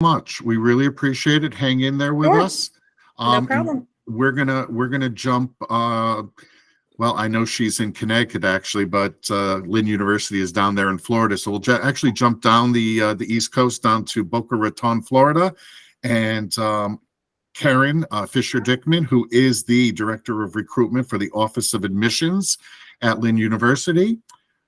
much. We really appreciate it. Hang in there with Sure, us. no And problem. we're gonna jump. Well, I know she's in Connecticut actually, but Lynn University is down there in Florida. So we'll actually jump down the East Coast down to Boca Raton, Florida, and Karen Fisher Dickman, who is the Director of Recruitment for the Office of Admissions at Lynn University.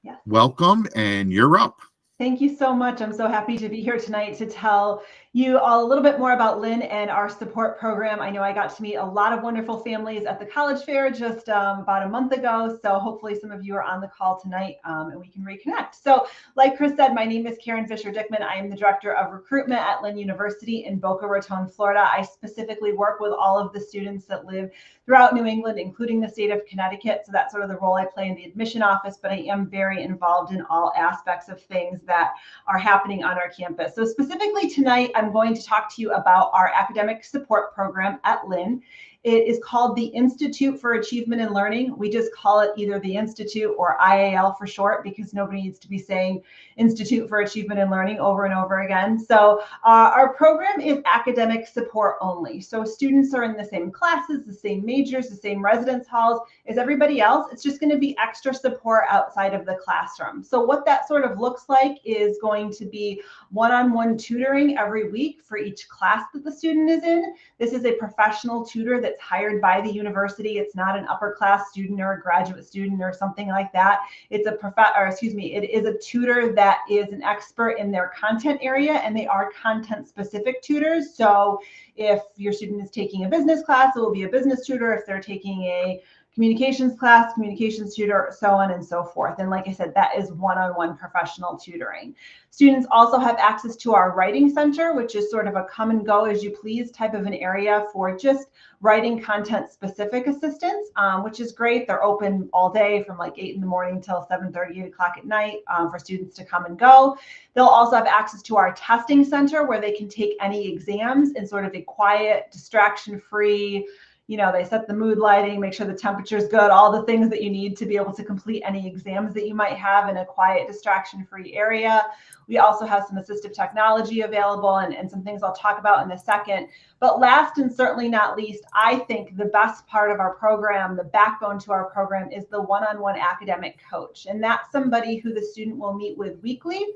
Yes. Welcome, and you're up. Thank you so much. I'm so happy to be here tonight to tell you all a little bit more about Lynn and our support program. I know I got to meet a lot of wonderful families at the college fair just about a month ago. So hopefully some of you are on the call tonight and we can reconnect. So like Chris said, my name is Karen Fisher Dickman. I am the Director of Recruitment at Lynn University in Boca Raton, Florida. I specifically work with all of the students that live throughout New England, including the state of Connecticut. So that's sort of the role I play in the admission office, but I am very involved in all aspects of things that are happening on our campus. So specifically tonight, I'm going to talk to you about our academic support program at Lynn. It is called the Institute for Achievement and Learning. We just call it either the Institute or IAL for short, because nobody needs to be saying Institute for Achievement and Learning over and over again. So our program is academic support only. So students are in the same classes, the same majors, the same residence halls as everybody else. It's just going to be extra support outside of the classroom. So what that sort of looks like is going to be one-on-one tutoring every week for each class that the student is in. This is a professional tutor that's hired by the university. It's not an upper class student or a graduate student or something like that. It's it is a tutor that is an expert in their content area, and they are content specific tutors. So if your student is taking a business class, it will be a business tutor. If they're taking a communications class, communications tutor, so on and so forth. And like I said, that is one-on-one professional tutoring. Students also have access to our writing center, which is sort of a come and go as you please type of an area for just writing content specific assistance, which is great. They're open all day from like 8 in the morning till 7:30, 8 o'clock at night for students to come and go. They'll also have access to our testing center where they can take any exams in sort of a quiet, distraction-free, they set the mood lighting, make sure the temperature is good, all the things that you need to be able to complete any exams that you might have in a quiet, distraction-free area. We also have some assistive technology available and some things I'll talk about in a second. But last and certainly not least, I think the best part of our program, the backbone to our program, is the one-on-one academic coach. And that's somebody who the student will meet with weekly,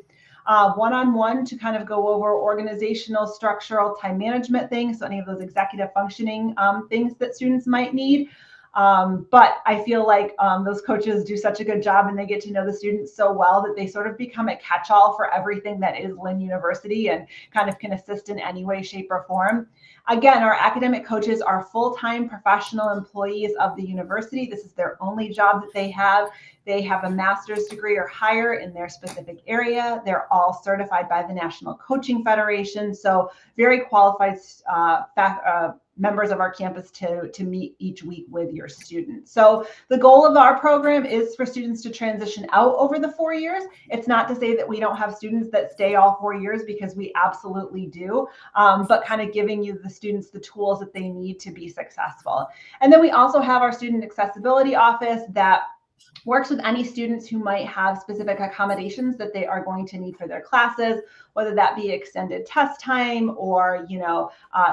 one-on-one to kind of go over organizational, structural, time management things, so any of those executive functioning things that students might need. But I feel like those coaches do such a good job and they get to know the students so well that they sort of become a catch-all for everything that is Lynn University and kind of can assist in any way, shape, or form. Again, our academic coaches are full-time professional employees of the university. This is their only job that they have. They have a master's degree or higher in their specific area. They're all certified by the National Coaching Federation. So very qualified members of our campus to meet each week with your students. So the goal of our program is for students to transition out over the 4 years. It's not to say that we don't have students that stay all 4 years, because we absolutely do, but kind of giving you the students the tools that they need to be successful. And then we also have our student accessibility office that works with any students who might have specific accommodations that they are going to need for their classes, whether that be extended test time or,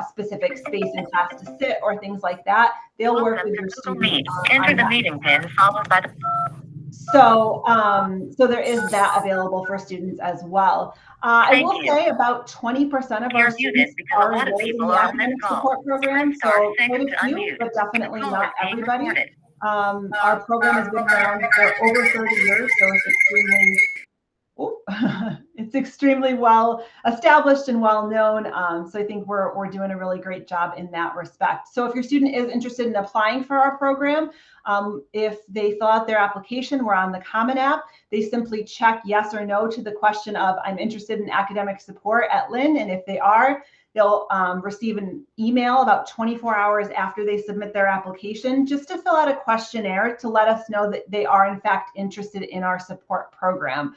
specific space in class to sit or things like that. They'll work with your students. Enter the meeting pin followed by the. So there is that available for students as well. I will say about 20% of our students are enrolled in the academic support program, so quite a few, but definitely not everybody. Our program has been around for over 30 years, so it's extremely well established and well known. So I think we're doing a really great job in that respect. So if your student is interested in applying for our program, if they fill out their application, we're on the Common App. They simply check yes or no to the question of I'm interested in academic support at Lynn, and if they are, they'll receive an email about 24 hours after they submit their application just to fill out a questionnaire to let us know that they are in fact interested in our support program.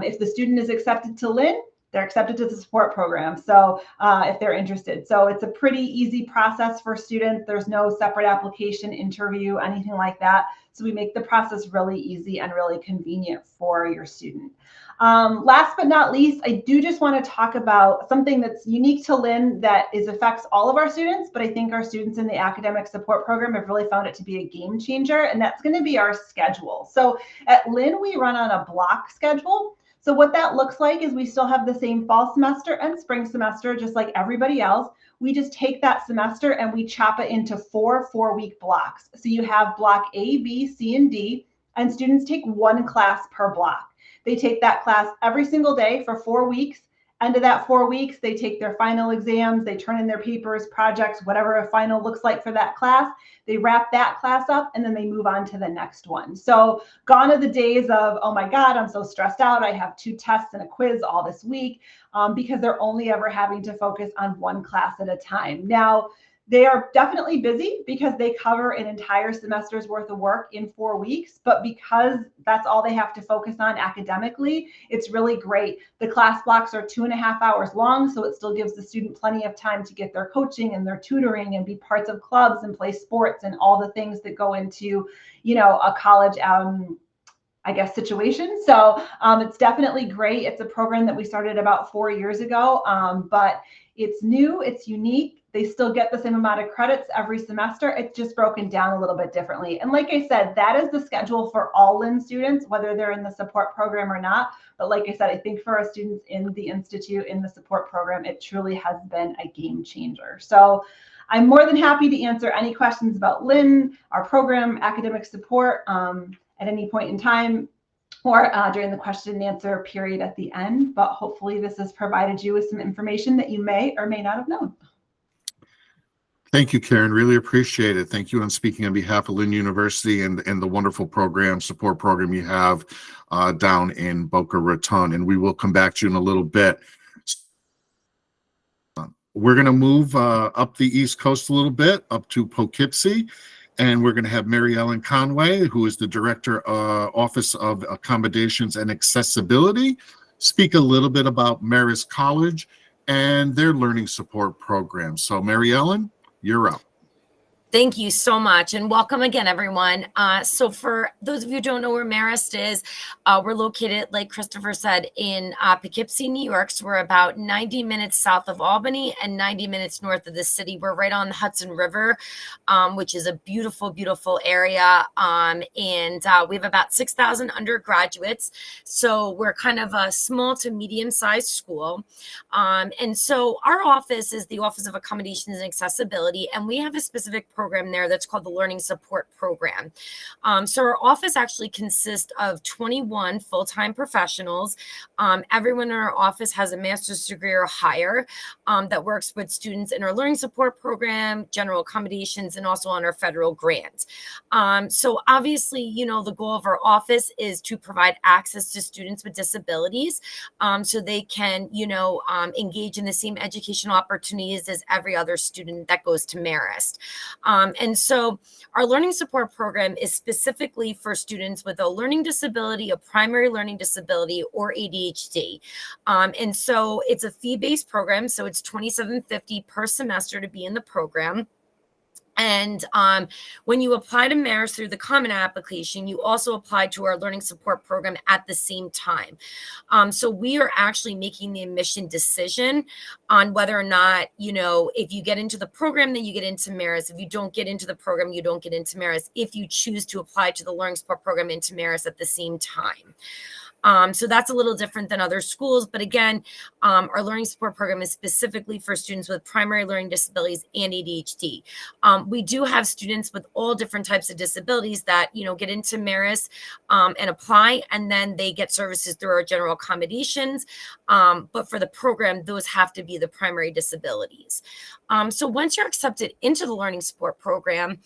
If the student is accepted to Lynn, they're accepted to the support program. So if they're interested. So it's a pretty easy process for students. There's no separate application, interview, anything like that. So we make the process really easy and really convenient for your student. Last but not least, I do just want to talk about something that's unique to Lynn that affects all of our students, but I think our students in the academic support program have really found it to be a game changer, and that's going to be our schedule. So at Lynn, we run on a block schedule. So what that looks like is we still have the same fall semester and spring semester, just like everybody else. We just take that semester and we chop it into 4 4-week blocks. So you have block A, B, C, and D, and students take 1 class per block. They take that class every single day for 4 weeks. End of that 4 weeks, they take their final exams, they turn in their papers, projects, whatever a final looks like for that class. They wrap that class up and then they move on to the next one. So gone are the days of, oh my God, I'm so stressed out. I have 2 tests and a quiz all this week, because they're only ever having to focus on 1 class at a time. Now, they are definitely busy because they cover an entire semester's worth of work in 4 weeks, but because that's all they have to focus on academically, it's really great. The class blocks are 2.5 hours long, so it still gives the student plenty of time to get their coaching and their tutoring and be parts of clubs and play sports and all the things that go into, a college I guess, situation. So it's definitely great. It's a program that we started about 4 years ago, but it's new, it's unique. They still get the same amount of credits every semester. It's just broken down a little bit differently. And like I said, that is the schedule for all Lynn students, whether they're in the support program or not. But like I said, I think for our students in the Institute, in the support program, it truly has been a game changer. So I'm more than happy to answer any questions about Lynn, our program, academic support, at any point in time, or during the question and answer period at the end. But hopefully this has provided you with some information that you may or may not have known. Thank you, Karen. Really appreciate it. Thank you on speaking on behalf of Lynn University and the wonderful program, support program you have down in Boca Raton. And we will come back to you in a little bit. We're going to move up the East Coast a little bit, up to Poughkeepsie. And we're going to have Mary Ellen Conway, who is the Director, Office of Accommodations and Accessibility, speak a little bit about Marist College and their learning support program. So Mary Ellen, you're up. Thank you so much, and welcome again, everyone. So for those of you who don't know where Marist is, we're located, like Christopher said, in Poughkeepsie, New York. So we're about 90 minutes south of Albany and 90 minutes north of the city. We're right on the Hudson River, which is a beautiful, beautiful area. And we have about 6,000 undergraduates. So we're kind of a small to medium-sized school. And so our office is the Office of Accommodations and Accessibility, and we have a specific program there that's called the Learning Support Program. So our office actually consists of 21 full-time professionals. Everyone in our office has a master's degree or higher that works with students in our Learning Support Program, general accommodations, and also on our federal grant. So obviously, the goal of our office is to provide access to students with disabilities so they can, engage in the same educational opportunities as every other student that goes to Marist. And so our learning support program is specifically for students with a learning disability, a primary learning disability, or ADHD. And so it's a fee-based program. So it's $27.50 per semester to be in the program. And when you apply to Marist through the Common application, you also apply to our learning support program at the same time. So we are actually making the admission decision on whether or not, if you get into the program, then you get into Marist. If you don't get into the program, you don't get into Marist, if you choose to apply to the learning support program into Marist at the same time. So that's a little different than other schools. But again, our learning support program is specifically for students with primary learning disabilities and ADHD. We do have students with all different types of disabilities that, get into Marist and apply, and then they get services through our general accommodations. But for the program, those have to be the primary disabilities. So once you're accepted into the learning support program,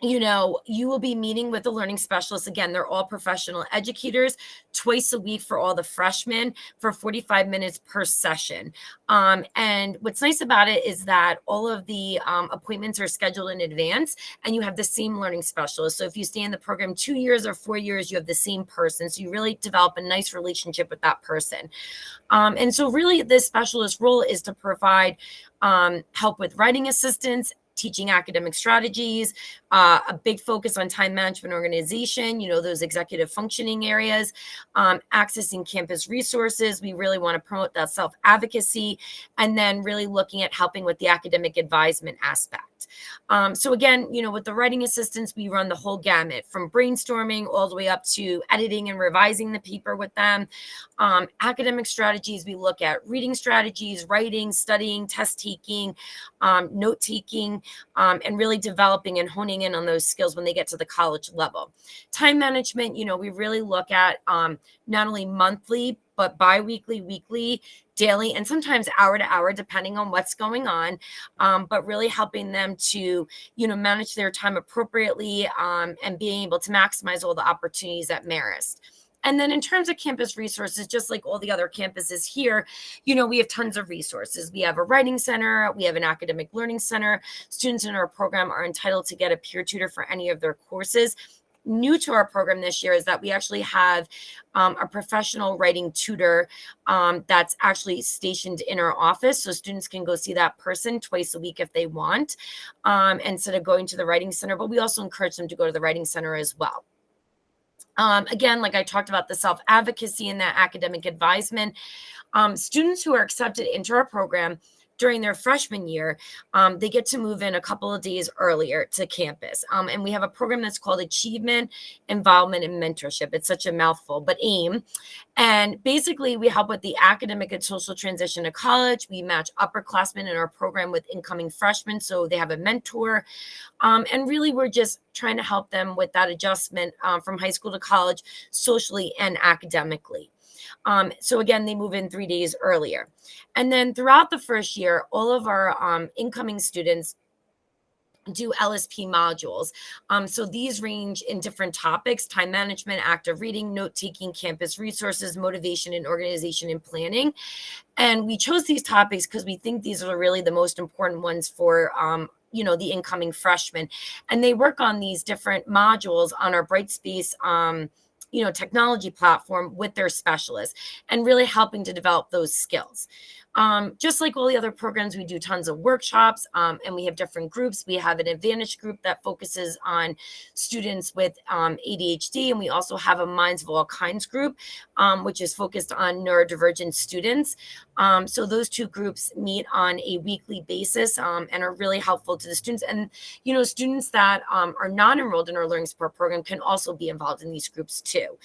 you will be meeting with the learning specialists. Again, they're all professional educators twice a week for all the freshmen for 45 minutes per session. And what's nice about it is that all of the appointments are scheduled in advance and you have the same learning specialist. So if you stay in the program 2 years or 4 years, you have the same person. So you really develop a nice relationship with that person. And so really this specialist role is to provide help with writing assistance, teaching academic strategies, a big focus on time management organization, those executive functioning areas, accessing campus resources. We really want to promote that self-advocacy, and then really looking at helping with the academic advisement aspect. So again, with the writing assistance, we run the whole gamut from brainstorming all the way up to editing and revising the paper with them. Academic strategies, we look at reading strategies, writing, studying, test taking, note taking, and really developing and honing in on those skills when they get to the college level. Time management, we really look at not only monthly, but bi-weekly, weekly, daily, and sometimes hour to hour, depending on what's going on, but really helping them to, manage their time appropriately and being able to maximize all the opportunities at Marist. And then in terms of campus resources, just like all the other campuses here, we have tons of resources. We have a writing center. We have an academic learning center. Students in our program are entitled to get a peer tutor for any of their courses. New to our program this year is that we actually have a professional writing tutor that's actually stationed in our office. So students can go see that person twice a week if they want, instead of going to the writing center. But we also encourage them to go to the writing center as well. Again, like I talked about, the self-advocacy and that academic advisement, students who are accepted into our program during their freshman year, they get to move in a couple of days earlier to campus. And we have a program that's called Achievement, Involvement, and Mentorship. It's such a mouthful, but AIM. And basically, we help with the academic and social transition to college. We match upperclassmen in our program with incoming freshmen, so they have a mentor. And really, we're just trying to help them with that adjustment from high school to college, socially and academically. So again, they move in 3 days earlier. And then throughout the first year, all of our incoming students do LSP modules. So these range in different topics: time management, active reading, note-taking, campus resources, motivation and organization and planning. And we chose these topics because we think these are really the most important ones for the incoming freshmen. And they work on these different modules on our Brightspace technology platform with their specialists, and really helping to develop those skills. Just like all the other programs, we do tons of workshops, and we have different groups. We have an advantage group that focuses on students with ADHD, and we also have a Minds of All Kinds group, which is focused on neurodivergent students. So those two groups meet on a weekly basis and are really helpful to the students. And, students that are not enrolled in our learning support program can also be involved in these groups too,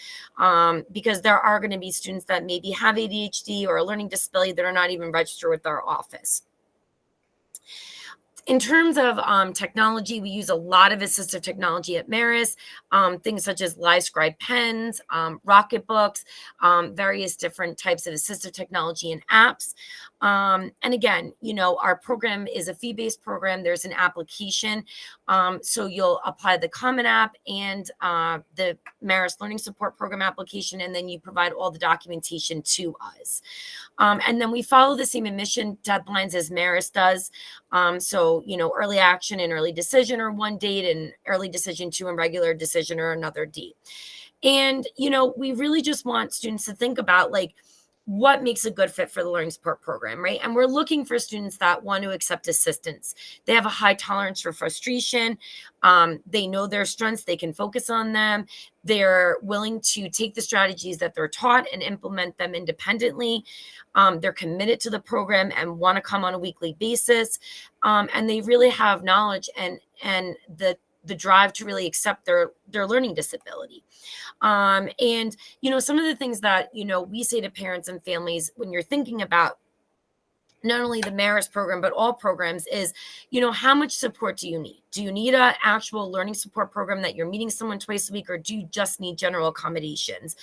because there are going to be students that maybe have ADHD or a learning disability that are not even registered with our office. In terms of technology, we use a lot of assistive technology at Marist, things such as LiveScribe pens, Rocketbooks, various different types of assistive technology and apps. And again, our program is a fee-based program. There's an application. So you'll apply the Common App and the Marist Learning Support Program application, and then you provide all the documentation to us. And then we follow the same admission deadlines as Marist does. So, early action and early decision are one date, and early decision 2 and regular decision are another date. And, we really just want students to think about what makes a good fit for the learning support program, right? And we're looking for students that want to accept assistance. They have a high tolerance for frustration. They know their strengths. They can focus on them. They're willing to take the strategies that they're taught and implement them independently. They're committed to the program and want to come on a weekly basis. And they really have knowledge and the drive to really accept their learning disability. And, some of the things that, we say to parents and families when you're thinking about not only the Marist program, but all programs is, how much support do you need? Do you need an actual learning support program that you're meeting someone twice a week, or do you just need general accommodations?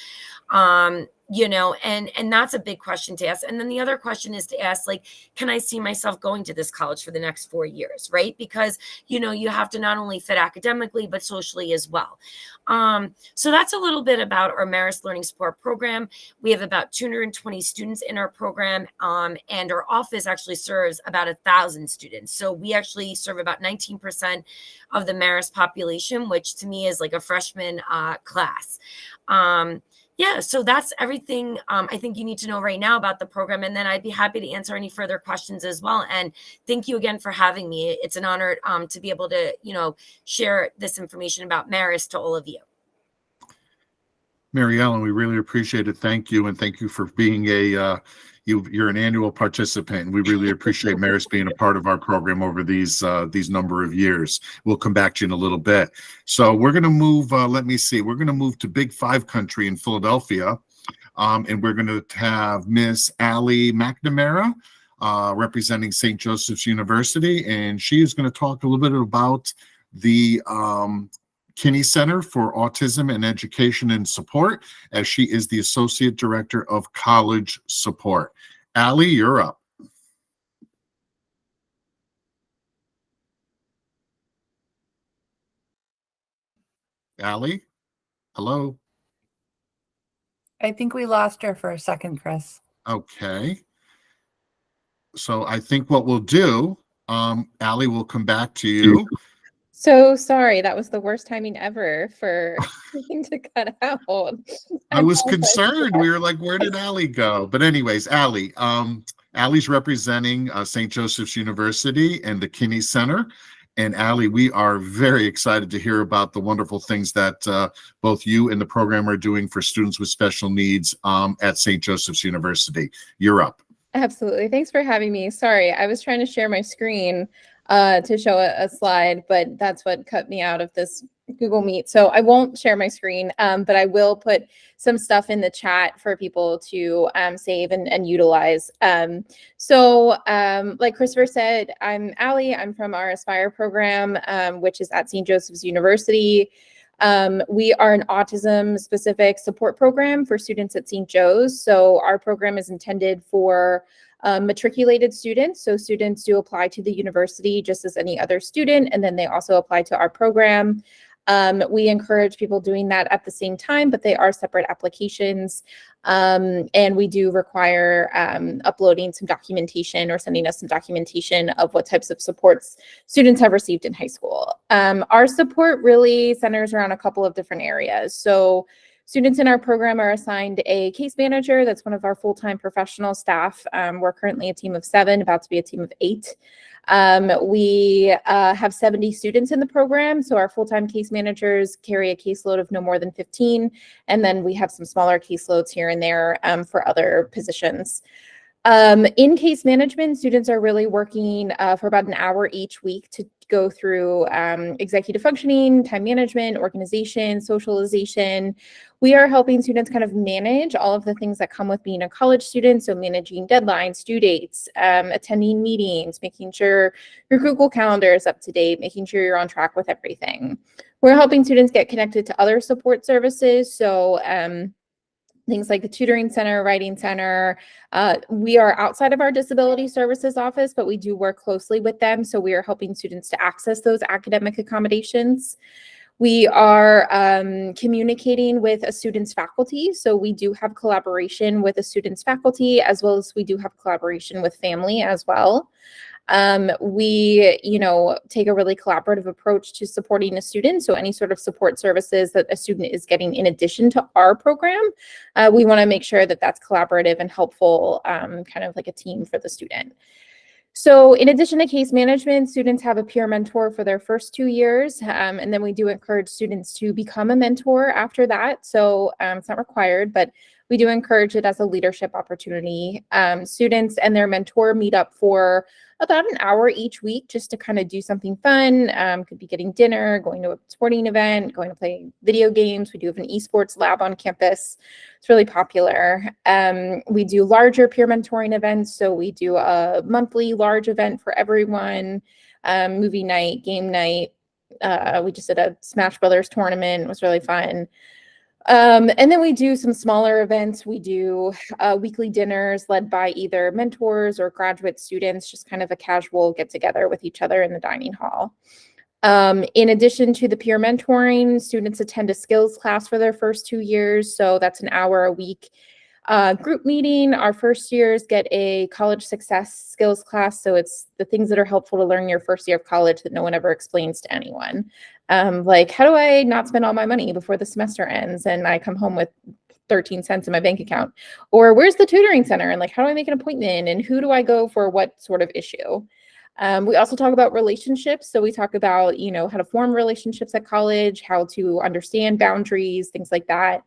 You know, and that's a big question to ask. And then the other question is to ask, like, can I see myself going to this college for the next 4 years, right? Because, you know, you have to not only fit academically, but socially as well. So that's a little bit about our Marist Learning Support Program. We have about 220 students in our program, and our office actually serves about 1,000 students. So we actually serve about 19% of the Marist population, which to me is like a freshman class. Yeah, so that's everything I think you need to know right now about the program. And then I'd be happy to answer any further questions as well. And thank you again for having me. It's an honor to be able to, you know, share this information about Marist to all of you. Mary Ellen, we really appreciate it. Thank you. And thank you for being you're an annual participant. And we really appreciate Marist being a part of our program over these number of years. We'll come back to you in a little bit. So we're going to move, let me see, we're going to move to Big Five country in Philadelphia. And we're going to have Miss Allie McNamara representing St. Joseph's University. And she is going to talk a little bit about the Kinney Center for Autism and Education and Support, as she is the Associate Director of College Support. Allie, you're up. Allie, hello. I think we lost her for a second, Chris. Okay. So I think what we'll do, Allie, will come back to you. So sorry, that was the worst timing ever for something to cut out. I was concerned. We were like, where did Allie go? But anyways, Allie, Allie's representing St. Joseph's University and the Kinney Center. And Allie, we are very excited to hear about the wonderful things that both you and the program are doing for students with special needs at St. Joseph's University. You're up. Absolutely. Thanks for having me. Sorry, I was trying to share my screen to show a slide, but that's what cut me out of this Google Meet. So I won't share my screen, but I will put some stuff in the chat for people to save and utilize. Like Christopher said, I'm Allie. I'm from our Aspire program, which is at St. Joseph's University. We are an autism-specific support program for students at St. Joe's. So our program is intended for matriculated students. So students do apply to the university just as any other student, and then they also apply to our program. We encourage people doing that at the same time, but they are separate applications. And we do require uploading some documentation or sending us some documentation of what types of supports students have received in high school. Our support really centers around a couple of different areas. So students in our program are assigned a case manager. That's one of our full-time professional staff. We're currently a team of 7, about to be a team of 8. We have 70 students in the program. So our full-time case managers carry a caseload of no more than 15. And then we have some smaller caseloads here and there for other positions. In case management, students are really working for about an hour each week to go through executive functioning, time management, organization, socialization. We are helping students kind of manage all of the things that come with being a college student. So managing deadlines, due dates, attending meetings, making sure your Google Calendar is up to date, making sure you're on track with everything. We're helping students get connected to other support services. So things like the tutoring center, writing center. We are outside of our disability services office, but we do work closely with them. So we are helping students to access those academic accommodations. We are communicating with a student's faculty. So we do have collaboration with a student's faculty, as well as we do have collaboration with family as well. We, take a really collaborative approach to supporting a student. So any sort of support services that a student is getting in addition to our program, we want to make sure that that's collaborative and helpful, kind of like a team for the student. So in addition to case management, students have a peer mentor for their first 2 years. And then we do encourage students to become a mentor after that. So it's not required, but we do encourage it as a leadership opportunity. Students and their mentor meet up for about an hour each week just to kind of do something fun. Could be getting dinner, going to a sporting event, going to play video games. We do have an esports lab on campus. It's really popular. We do larger peer mentoring events. So we do a monthly large event for everyone, movie night, game night. We just did a Smash Brothers tournament. It was really fun. And then we do some smaller events. We do weekly dinners led by either mentors or graduate students, just kind of a casual get together with each other in the dining hall. In addition to the peer mentoring, students attend a skills class for their first 2 years. So that's an hour a week group meeting. Our first years get a college success skills class. So it's the things that are helpful to learn your first year of college that no one ever explains to anyone. Like, how do I not spend all my money before the semester ends and I come home with 13 cents in my bank account? Or where's the tutoring center? And like, how do I make an appointment? And who do I go for what sort of issue? We also talk about relationships. So we talk about, how to form relationships at college, how to understand boundaries, things like that.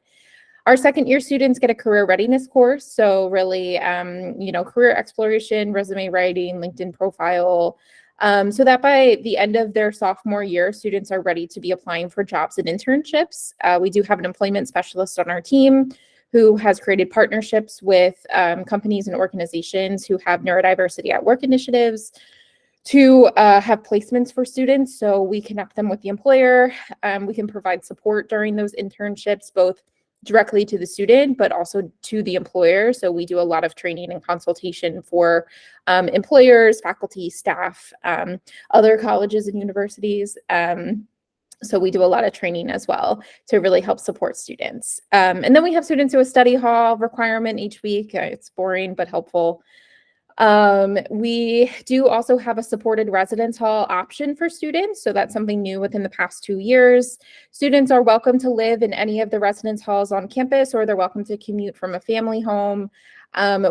Our second year students get a career readiness course. So really, career exploration, resume writing, LinkedIn profile, so that by the end of their sophomore year, students are ready to be applying for jobs and internships. We do have an employment specialist on our team who has created partnerships with companies and organizations who have neurodiversity at work initiatives to have placements for students. So we connect them with the employer. We can provide support during those internships, both directly to the student, but also to the employer. So we do a lot of training and consultation for employers, faculty, staff, other colleges and universities. So we do a lot of training as well to really help support students. And then we have students do a study hall requirement each week. It's boring, but helpful. We do also have a supported residence hall option for students. So that's something new within the past 2 years. Students are welcome to live in any of the residence halls on campus, or they're welcome to commute from a family home.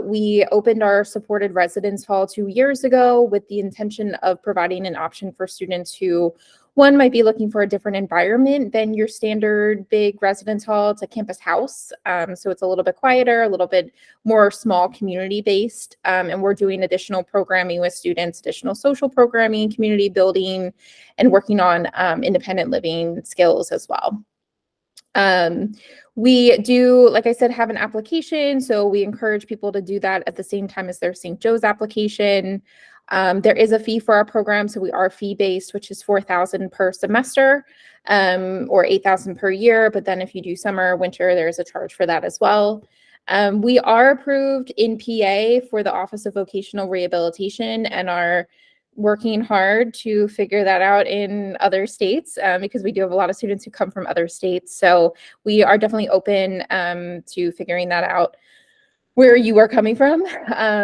We opened our supported residence hall 2 years ago with the intention of providing an option for students who, one, might be looking for a different environment than your standard big residence hall. It's a campus house. So it's a little bit quieter, a little bit more small community based. And we're doing additional programming with students, additional social programming, community building, and working on independent living skills as well. We do, like I said, have an application. So we encourage people to do that at the same time as their St. Joe's application. There is a fee for our program. So we are fee-based, which is $4,000 per semester, or $8,000 per year. But then if you do summer, winter, there's a charge for that as well. We are approved in PA for the Office of Vocational Rehabilitation and are working hard to figure that out in other states, because we do have a lot of students who come from other states. So we are definitely open to figuring that out where you are coming from,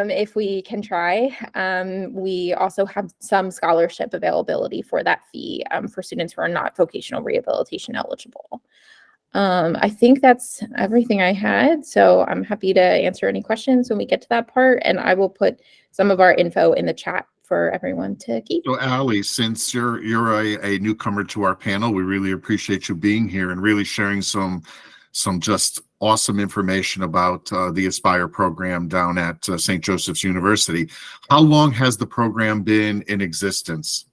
if we can try. We also have some scholarship availability for that fee for students who are not vocational rehabilitation eligible. I think that's everything I had. So I'm happy to answer any questions when we get to that part, and I will put some of our info in the chat for everyone to keep. So Allie, since you're a newcomer to our panel, we really appreciate you being here and really sharing some just awesome information about the Aspire program down at St. Joseph's University. How long has the program been in existence?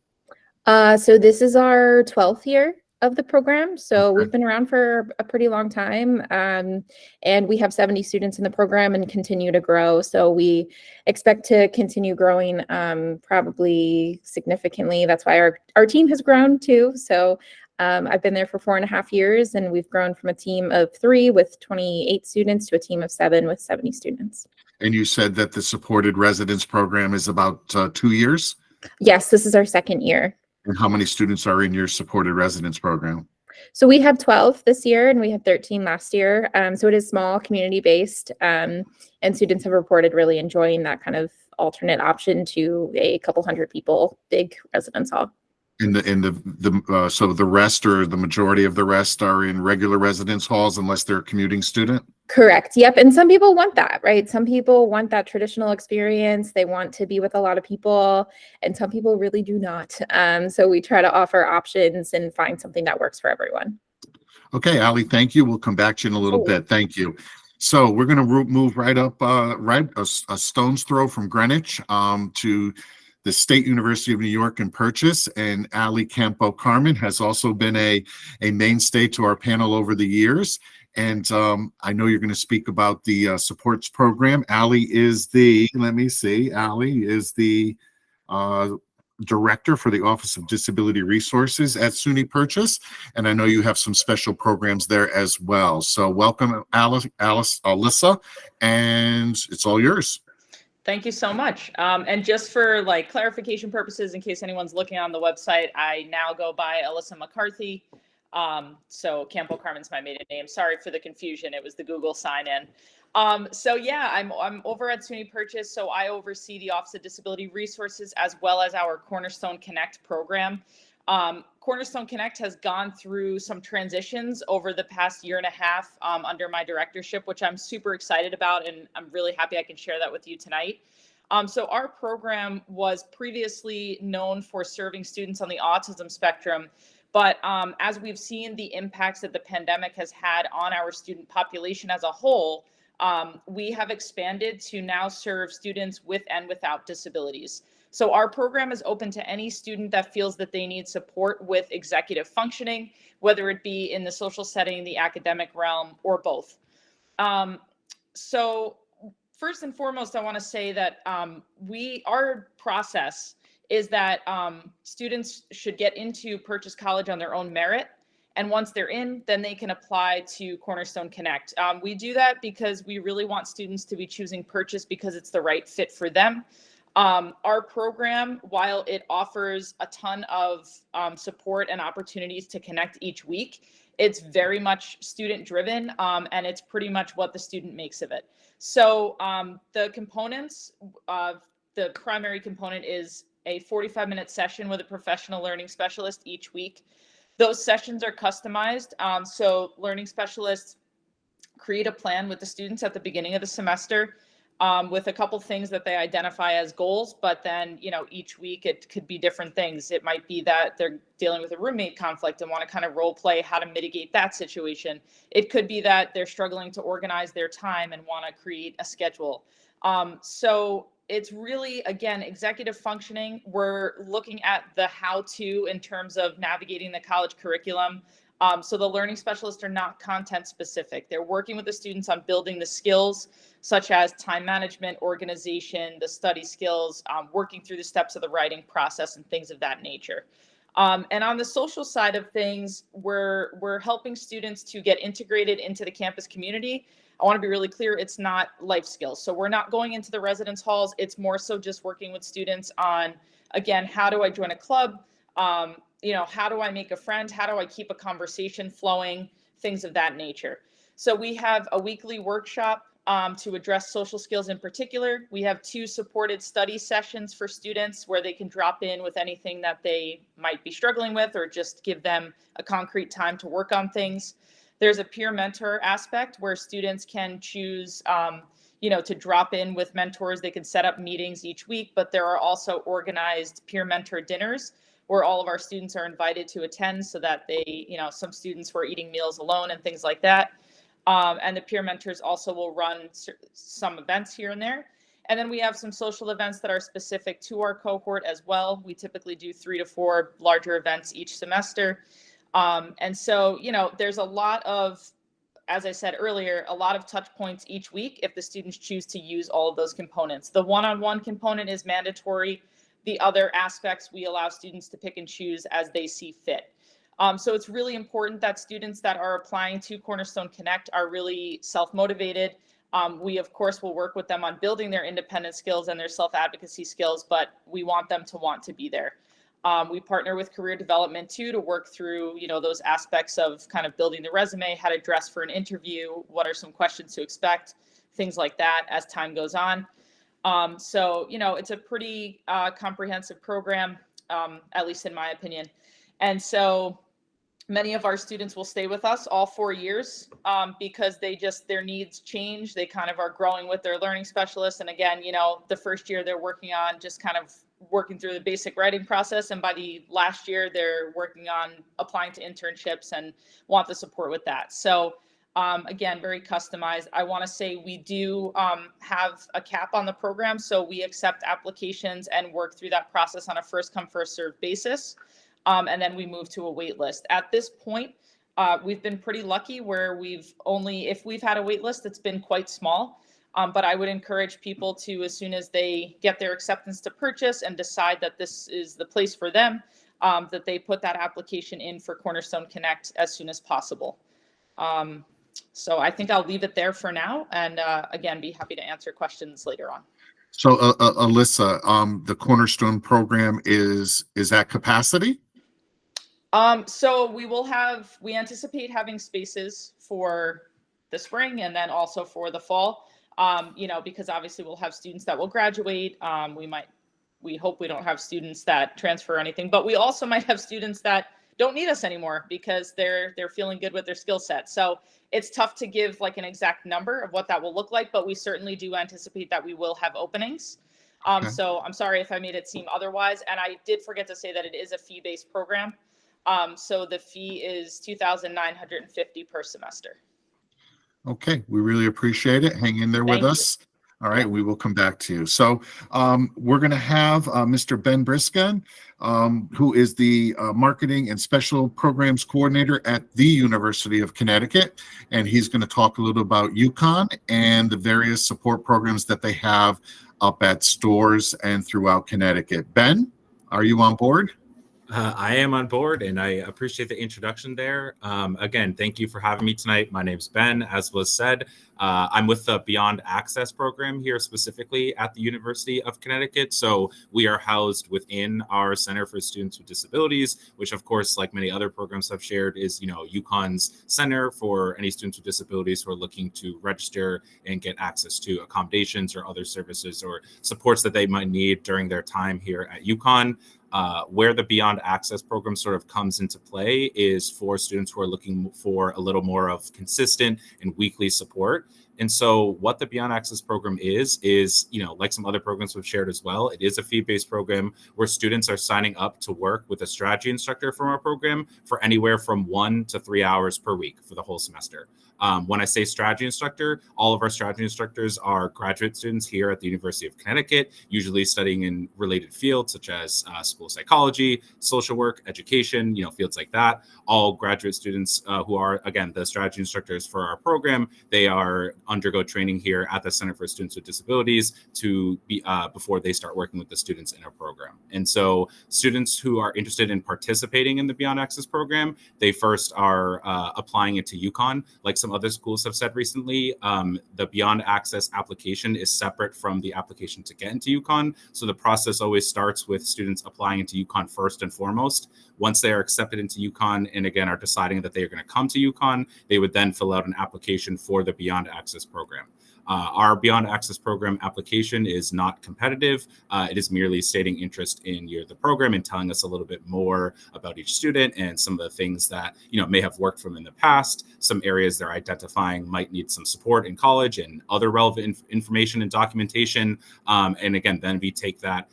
So this is our 12th year of the program. So we've been around for a pretty long time, and we have 70 students in the program and continue to grow. So we expect to continue growing probably significantly. That's why our team has grown too. So I've been there for 4.5 years, and we've grown from a team of 3 with 28 students to a team of 7 with 70 students. And you said that the supported residence program is about 2 years? Yes, this is our second year. And how many students are in your supported residence program? So we have 12 this year, and we had 13 last year. So it is small, community-based, and students have reported really enjoying that kind of alternate option to a couple hundred people, big residence hall. So the rest, or the majority of the rest, are in regular residence halls unless they're a commuting student? Correct. Yep. And some people want that, right? Some people want that traditional experience. They want to be with a lot of people, and some people really do not. So we try to offer options and find something that works for everyone. Okay, Allie, thank you. We'll come back to you in a little bit. Thank you. So we're going to move right up, a stone's throw from Greenwich to the State University of New York in Purchase, and Allie Campo Carmen has also been a mainstay to our panel over the years. And I know you're going to speak about the supports program. Allie is the, Allie is the Director for the Office of Disability Resources at SUNY Purchase, and I know you have some special programs there as well. So welcome, Alyssa, and it's all yours. Thank you so much. And just for like clarification purposes, in case anyone's looking on the website, I now go by Alyssa McCarthy. So Campo Carmen's my maiden name. Sorry for the confusion. It was the Google sign in. So yeah, I'm over at SUNY Purchase. So I oversee the Office of Disability Resources as well as our Cornerstone Connect program. Cornerstone Connect has gone through some transitions over the past year and a half under my directorship, which I'm super excited about, and I'm really happy I can share that with you tonight. So our program was previously known for serving students on the autism spectrum, but as we've seen the impacts that the pandemic has had on our student population as a whole, we have expanded to now serve students with and without disabilities. So our program is open to any student that feels that they need support with executive functioning, whether it be in the social setting, the academic realm, or both. So first and foremost, I want to say that our process is that students should get into Purchase College on their own merit. And once they're in, then they can apply to Cornerstone Connect. We do that because we really want students to be choosing Purchase because it's the right fit for them. Our program, while it offers a ton of support and opportunities to connect each week, it's very much student driven, and it's pretty much what the student makes of it. So the components, the primary component is a 45-minute session with a professional learning specialist each week. Those sessions are customized. So learning specialists create a plan with the students at the beginning of the semester with a couple things that they identify as goals, but then, each week it could be different things. It might be that they're dealing with a roommate conflict and want to kind of role play how to mitigate that situation. It could be that they're struggling to organize their time and want to create a schedule. So it's really, again, executive functioning. We're looking at the how-to in terms of navigating the college curriculum. So the learning specialists are not content specific. They're working with the students on building the skills such as time management, organization, the study skills, working through the steps of the writing process and things of that nature. And on the social side of things, we're helping students to get integrated into the campus community. I want to be really clear, it's not life skills. So we're not going into the residence halls. It's more so just working with students on, again, how do I join a club? How do I make a friend? How do I keep a conversation flowing? Things of that nature. So we have a weekly workshop to address social skills in particular. We have 2 supported study sessions for students where they can drop in with anything that they might be struggling with or just give them a concrete time to work on things. There's a peer mentor aspect where students can choose, to drop in with mentors. They can set up meetings each week, but there are also organized peer mentor dinners where all of our students are invited to attend so that they, some students were eating meals alone and things like that. And the peer mentors also will run some events here and there. And then we have some social events that are specific to our cohort as well. We typically do 3 to 4 larger events each semester. And so, there's a lot of, as I said earlier, a lot of touch points each week if the students choose to use all of those components. The one-on-one component is mandatory. The other aspects we allow students to pick and choose as they see fit. So it's really important that students that are applying to Cornerstone Connect are really self-motivated. We, of course, will work with them on building their independent skills and their self-advocacy skills, but we want them to want to be there. We partner with career development too to work through, those aspects of kind of building the resume, how to dress for an interview, what are some questions to expect, things like that as time goes on. So, it's a pretty comprehensive program, at least in my opinion. And so many of our students will stay with us all 4 years because their needs change. They kind of are growing with their learning specialists. And again, the first year they're working on just kind of working through the basic writing process. And by the last year, they're working on applying to internships and want the support with that. So again, very customized. I want to say we do have a cap on the program. So we accept applications and work through that process on a first come, first served basis. And then we move to a wait list. At this point, we've been pretty lucky where if we've had a wait list, it's been quite small. But I would encourage people to, as soon as they get their acceptance to purchase and decide that this is the place for them, that they put that application in for Cornerstone Connect as soon as possible. So I think I'll leave it there for now, and again, be happy to answer questions later on. So, Alyssa, the Cornerstone program is at capacity? So we anticipate having spaces for the spring and then also for the fall, because obviously we'll have students that will graduate. We hope we don't have students that transfer or anything, but we also might have students that don't need us anymore because they're feeling good with their skill set. So it's tough to give like an exact number of what that will look like, but we certainly do anticipate that we will have openings. Okay. So I'm sorry if I made it seem otherwise. And I did forget to say that it is a fee-based program. So the fee is $2,950 per semester. Okay, we really appreciate it. Hang in there with Thank you. us. All right, we will come back to you. So we're going to have Mr. Ben Briskin, who is the Marketing and Special Programs Coordinator at the University of Connecticut. And he's going to talk a little about UConn and the various support programs that they have up at stores and throughout Connecticut. Ben, are you on board? I am on board, and I appreciate the introduction there. Again, thank you for having me tonight. My name's Ben, as was said. I'm with the Beyond Access program here specifically at the University of Connecticut. So we are housed within our Center for Students with Disabilities, which of course, like many other programs I've shared, is UConn's center for any students with disabilities who are looking to register and get access to accommodations or other services or supports that they might need during their time here at UConn. Where the Beyond Access program sort of comes into play is for students who are looking for a little more of consistent and weekly support. And so what the Beyond Access program is, like some other programs we've shared as well, it is a fee-based program where students are signing up to work with a strategy instructor from our program for anywhere from 1 to 3 hours per week for the whole semester. When I say strategy instructor, all of our strategy instructors are graduate students here at the University of Connecticut, usually studying in related fields such as school psychology, social work, education, fields like that. All graduate students who are, again, the strategy instructors for our program, they are undergo training here at the Center for Students with Disabilities to be before they start working with the students in our program. And so students who are interested in participating in the Beyond Access program, they first are applying it to UConn. Like some other schools have said recently, the Beyond Access application is separate from the application to get into UConn. So the process always starts with students applying into UConn first and foremost. Once they are accepted into UConn and again are deciding that they are going to come to UConn, they would then fill out an application for the Beyond Access program. Our Beyond Access program application is not competitive. It is merely stating interest in the program and telling us a little bit more about each student and some of the things that may have worked for them in the past, some areas they're identifying might need some support in college and other relevant information and documentation. And again, then we take that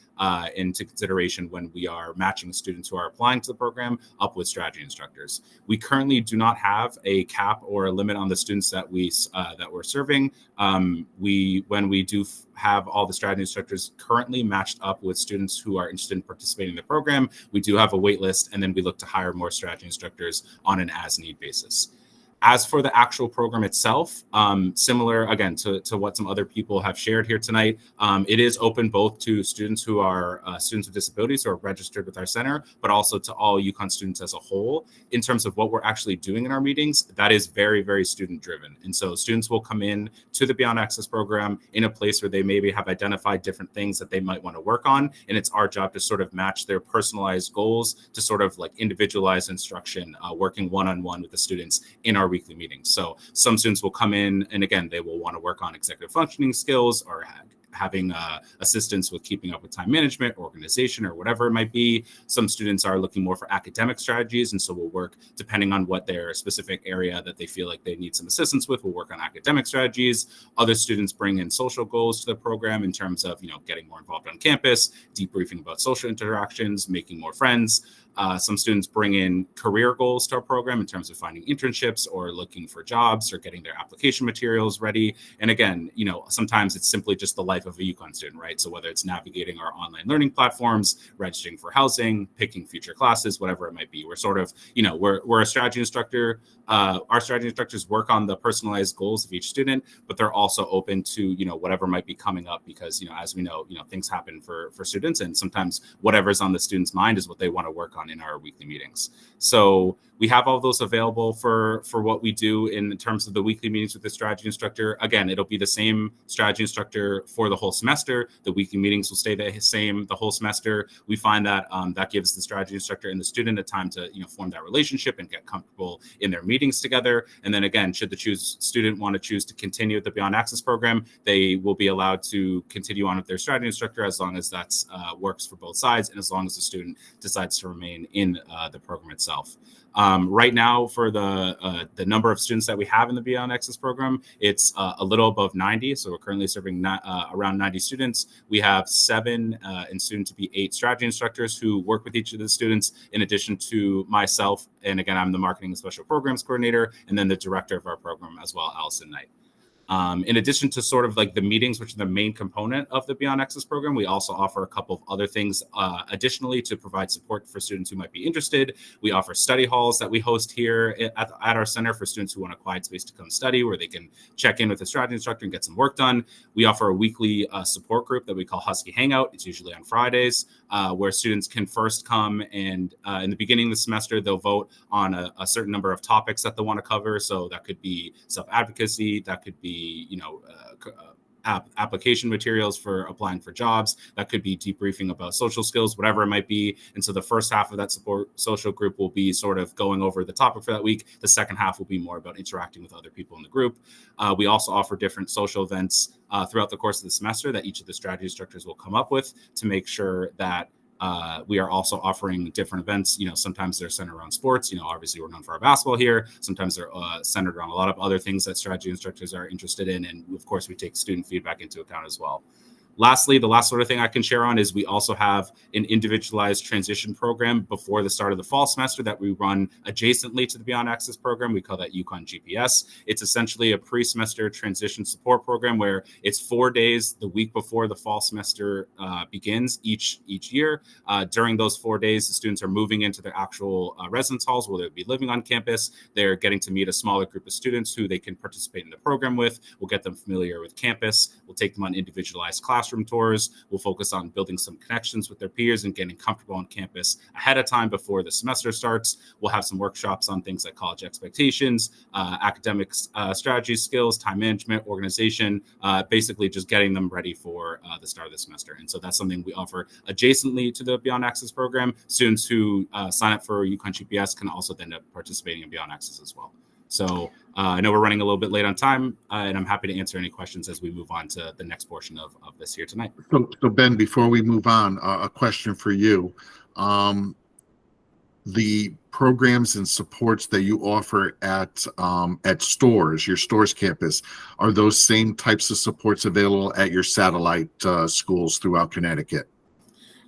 into consideration when we are matching students who are applying to the program up with strategy instructors. We currently do not have a cap or a limit on the students that we're serving. When we do have all the strategy instructors currently matched up with students who are interested in participating in the program, we do have a wait list, and then we look to hire more strategy instructors on an as-need basis. As for the actual program itself, similar, again, to what some other people have shared here tonight, it is open both to students who are students with disabilities who are registered with our center, but also to all UConn students as a whole. In terms of what we're actually doing in our meetings, that is very, very student-driven. And so students will come in to the Beyond Access program in a place where they maybe have identified different things that they might want to work on, and it's our job to sort of match their personalized goals to sort of like individualized instruction, working one-on-one with the students in our weekly meetings. So some students will come in and again, they will want to work on executive functioning skills or having assistance with keeping up with time management, organization, or whatever it might be. Some students are looking more for academic strategies, and so we'll work depending on what their specific area that they feel like they need some assistance with. We'll work on academic strategies. Other students bring in social goals to the program in terms of getting more involved on campus, debriefing about social interactions, making more friends. Some students bring in career goals to our program in terms of finding internships or looking for jobs or getting their application materials ready. And again, sometimes it's simply just the life of a UConn student, right? So whether it's navigating our online learning platforms, registering for housing, picking future classes, whatever it might be, we're sort of, we're a strategy instructor. Our strategy instructors work on the personalized goals of each student, but they're also open to, whatever might be coming up because, as we know, things happen for students, and sometimes whatever's on the student's mind is what they want to work on in our weekly meetings. So we have all those available for what we do in terms of the weekly meetings with the strategy instructor. Again, it'll be the same strategy instructor for the whole semester. The weekly meetings will stay the same the whole semester. We find that that gives the strategy instructor and the student a time to form that relationship and get comfortable in their meetings together. And then again, should the student want to choose to continue with the Beyond Access program, they will be allowed to continue on with their strategy instructor as long as that's works for both sides and as long as the student decides to remain in the program itself. Right now, for the number of students that we have in the Beyond Access program, it's a little above 90. So we're currently serving around 90 students. We have 7 and soon to be 8 strategy instructors who work with each of the students, in addition to myself. And again, I'm the marketing and special programs coordinator, and then the director of our program as well, Allison Knight. In addition to sort of like the meetings, which are the main component of the Beyond Access program, we also offer a couple of other things additionally to provide support for students who might be interested. We offer study halls that we host here at our center for students who want a quiet space to come study, where they can check in with a strategy instructor and get some work done. We offer a weekly support group that we call Husky Hangout. It's usually on Fridays, where students can first come and in the beginning of the semester, they'll vote on a certain number of topics that they want to cover. So that could be self-advocacy, that could be application materials for applying for jobs, that could be debriefing about social skills, whatever it might be. And so the first half of that support social group will be sort of going over the topic for that week. The second half will be more about interacting with other people in the group. We also offer different social events throughout the course of the semester that each of the strategy instructors will come up with to make sure that we are also offering different events. Sometimes they're centered around sports. Obviously we're known for our basketball here. Sometimes they're centered around a lot of other things that strategy instructors are interested in. And of course, we take student feedback into account as well. Lastly, the last sort of thing I can share on is we also have an individualized transition program before the start of the fall semester that we run adjacently to the Beyond Access program. We call that UConn GPS. It's essentially a pre-semester transition support program where it's 4 days the week before the fall semester begins each year. During those 4 days, the students are moving into their actual residence halls where they'll be living on campus. They're getting to meet a smaller group of students who they can participate in the program with. We'll get them familiar with campus. We'll take them on individualized classroom tours. We'll focus on building some connections with their peers and getting comfortable on campus ahead of time before the semester starts. We'll have some workshops on things like college expectations, academics, strategy skills, time management, organization, basically just getting them ready for the start of the semester. And so that's something we offer adjacently to the Beyond Access program. Students who sign up for UConn GPS can also then end up participating in Beyond Access as well. So I know we're running a little bit late on time, and I'm happy to answer any questions as we move on to the next portion of this here tonight. So Ben, before we move on, a question for you. The programs and supports that you offer at stores, your stores campus, are those same types of supports available at your satellite schools throughout Connecticut?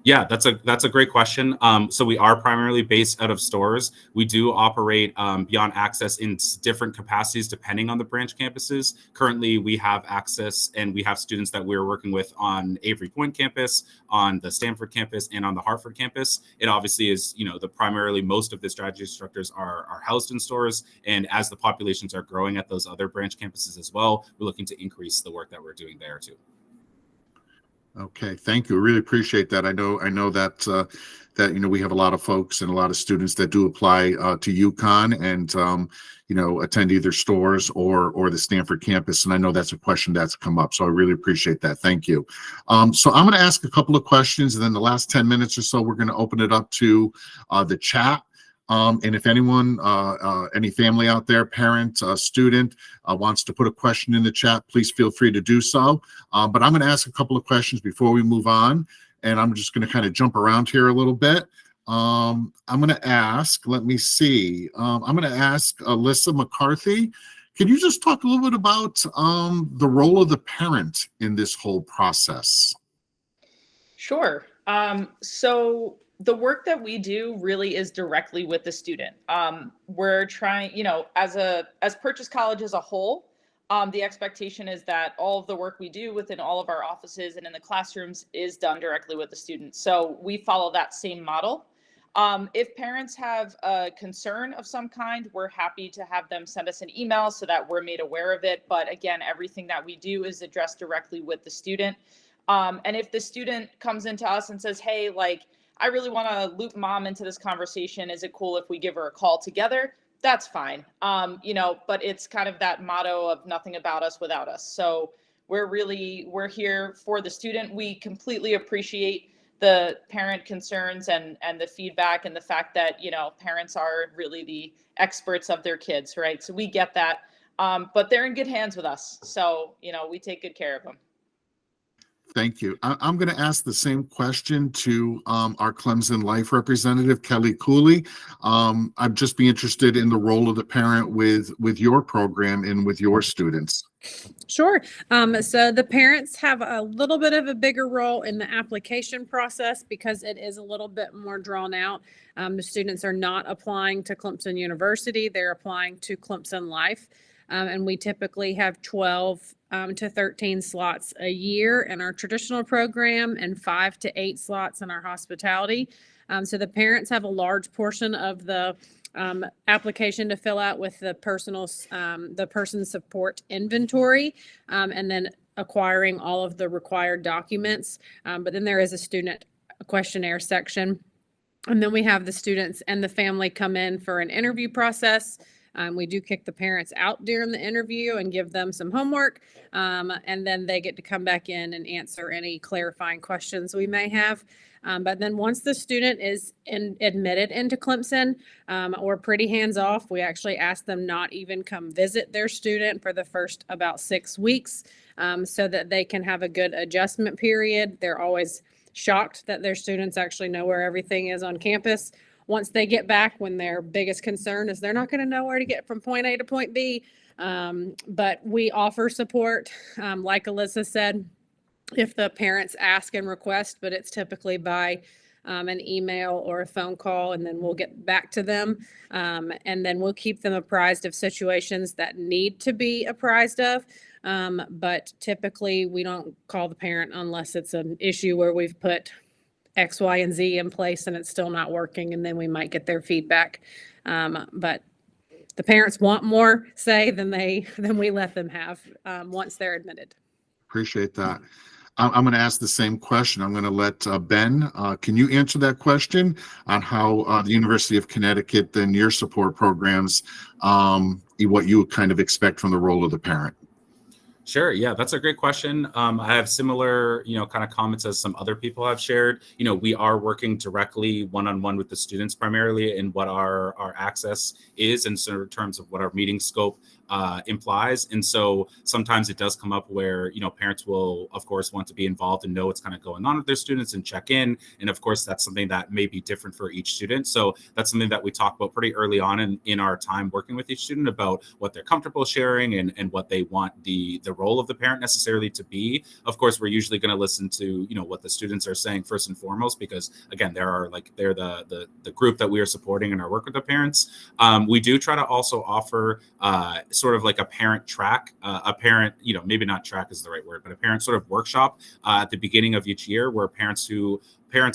Yeah, that's a great question. So we are primarily based out of stores. We do operate Beyond Access in different capacities depending on the branch campuses. Currently, we have access and we have students that we're working with on Avery Point campus, on the Stanford campus, and on the Hartford campus. It obviously is, primarily most of the strategy instructors are housed in stores. And as the populations are growing at those other branch campuses as well, we're looking to increase the work that we're doing there too. Okay, thank you. Really appreciate that. I know that we have a lot of folks and a lot of students that do apply to UConn and attend either stores or the Stanford campus, and I know that's a question that's come up. So I really appreciate that. Thank you. So I'm going to ask a couple of questions, and then the last 10 minutes or so, we're going to open it up to the chat. And if anyone, any family out there, parent, student, wants to put a question in the chat, please feel free to do so. But I'm going to ask a couple of questions before we move on, and I'm just going to kind of jump around here a little bit. I'm going to ask, let me see. I'm going to ask Alyssa McCarthy. Can you just talk a little bit about the role of the parent in this whole process? Sure. So the work that we do really is directly with the student. We're trying, as Purchase College as a whole, the expectation is that all of the work we do within all of our offices and in the classrooms is done directly with the students. So we follow that same model. If parents have a concern of some kind, we're happy to have them send us an email so that we're made aware of it. But again, everything that we do is addressed directly with the student. And if the student comes into us and says, hey, like, I really want to loop mom into this conversation. Is it cool if we give her a call together? That's fine. But it's kind of that motto of nothing about us without us. So we're here for the student. We completely appreciate the parent concerns and the feedback and the fact that, parents are really the experts of their kids, right? So we get that. But they're in good hands with us. So, we take good care of them. Thank you. I'm going to ask the same question to our Clemson Life representative, Kelly Cooley. I'd just be interested in the role of the parent with your program and with your students. Sure. So the parents have a little bit of a bigger role in the application process because it is a little bit more drawn out. The students are not applying to Clemson University. They're applying to Clemson Life. And we typically have 12 to 13 slots a year in our traditional program and 5 to 8 slots in our hospitality. So the parents have a large portion of the application to fill out with the person support inventory, and then acquiring all of the required documents. But then there is a student questionnaire section. And then we have the students and the family come in for an interview process. We do kick the parents out during the interview and give them some homework. And then they get to come back in and answer any clarifying questions we may have. But then once the student is admitted into Clemson, we're pretty hands off. We actually ask them not even come visit their student for the first about 6 weeks, so that they can have a good adjustment period. They're always shocked that their students actually know where everything is on campus. Once they get back, when their biggest concern is they're not going to know where to get from point A to point B. But we offer support, like Alyssa said, if the parents ask and request, but it's typically by an email or a phone call, and then we'll get back to them. And then we'll keep them apprised of situations that need to be apprised of. But typically we don't call the parent unless it's an issue where we've put X, Y, and Z in place and it's still not working, and then we might get their feedback. But the parents want more say than we let them have once they're admitted. Appreciate that. I'm going to ask the same question. I'm going to let Ben, can you answer that question on how the University of Connecticut and your support programs, what you kind of expect from the role of the parent? Sure. Yeah, that's a great question. I have similar, kind of comments as some other people have shared. We are working directly one-on-one with the students primarily in what our access is in terms of what our meeting scope implies. And so sometimes it does come up where, parents will, of course, want to be involved and know what's kind of going on with their students and check in. And of course, that's something that may be different for each student. So that's something that we talk about pretty early on in our time working with each student about what they're comfortable sharing and what they want the role of the parent necessarily to be. Of course, we're usually going to listen to, what the students are saying first and foremost, because again, they're the group that we are supporting in our work with the parents. We do try to also offer sort of like a parent track, maybe not track is the right word, but a parent sort of workshop at the beginning of each year where parents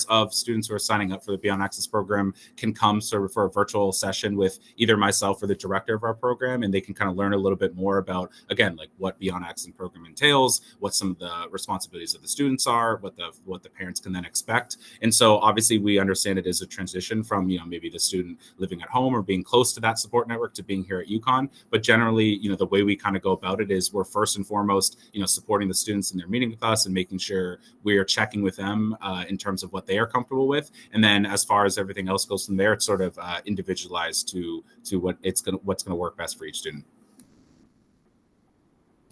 of students who are signing up for the Beyond Access program can come sort of for a virtual session with either myself or the director of our program, and they can kind of learn a little bit more about, again, like what Beyond Access program entails, what some of the responsibilities of the students are, what the parents can then expect. And so obviously we understand it is a transition from, maybe the student living at home or being close to that support network to being here at UConn. But generally, the way we kind of go about it is we're first and foremost, supporting the students in their meeting with us and making sure we are checking with them in terms of what they are comfortable with. And then as far as everything else goes from there, it's sort of individualized to what's going to work best for each student.